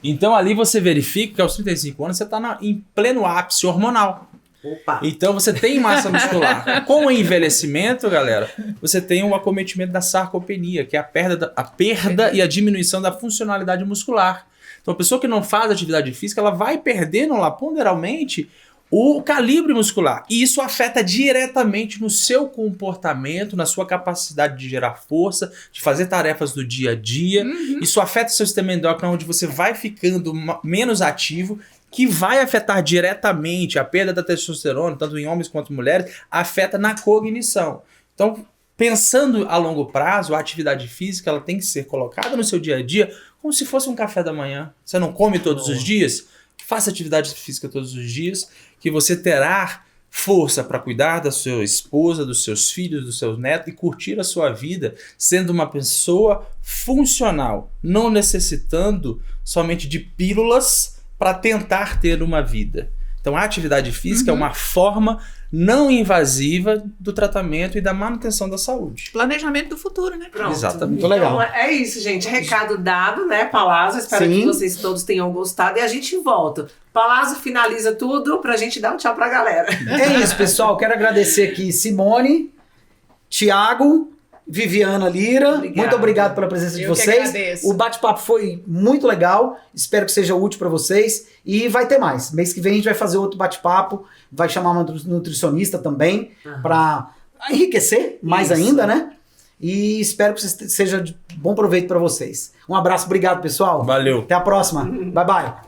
Então ali você verifica que aos 35 anos você está em pleno ápice hormonal. Opa. Então você tem massa muscular. Com o envelhecimento, galera, você tem o acometimento da sarcopenia, que é a perda e a diminuição da funcionalidade muscular. Então a pessoa que não faz atividade física, ela vai perdendo lá ponderalmente o calibre muscular. E isso afeta diretamente no seu comportamento, na sua capacidade de gerar força, de fazer tarefas do dia a dia. Isso afeta o seu sistema endócrino, onde você vai ficando menos ativo, que vai afetar diretamente a perda da testosterona, tanto em homens quanto mulheres, afeta na cognição. Então, pensando a longo prazo, a atividade física ela tem que ser colocada no seu dia a dia como se fosse um café da manhã. Você não come todos os dias? Faça atividade física todos os dias, que você terá força para cuidar da sua esposa, dos seus filhos, dos seus netos e curtir a sua vida sendo uma pessoa funcional, não necessitando somente de pílulas para tentar ter uma vida. Então a atividade física é uma forma não invasiva do tratamento e da manutenção da saúde. Planejamento do futuro, né? Pronto. Exatamente. Muito legal. Então, é isso, gente. Recado dado, né, Palazzo? Espero Sim. que vocês todos tenham gostado. E a gente volta. Palazzo finaliza tudo pra gente dar um tchau pra galera. É isso, pessoal. Quero agradecer aqui Simone, Thiago, Viviana Lira. Obrigada. Muito obrigado pela presença de Eu que vocês. agradeço. O bate-papo foi muito legal. Espero que seja útil para vocês. E vai ter mais. Mês que vem a gente vai fazer outro bate-papo. Vai chamar uma nutricionista também para enriquecer mais Isso. ainda, né? E espero que seja de bom proveito para vocês. Um abraço, obrigado, pessoal. Valeu! Até a próxima. Bye, bye.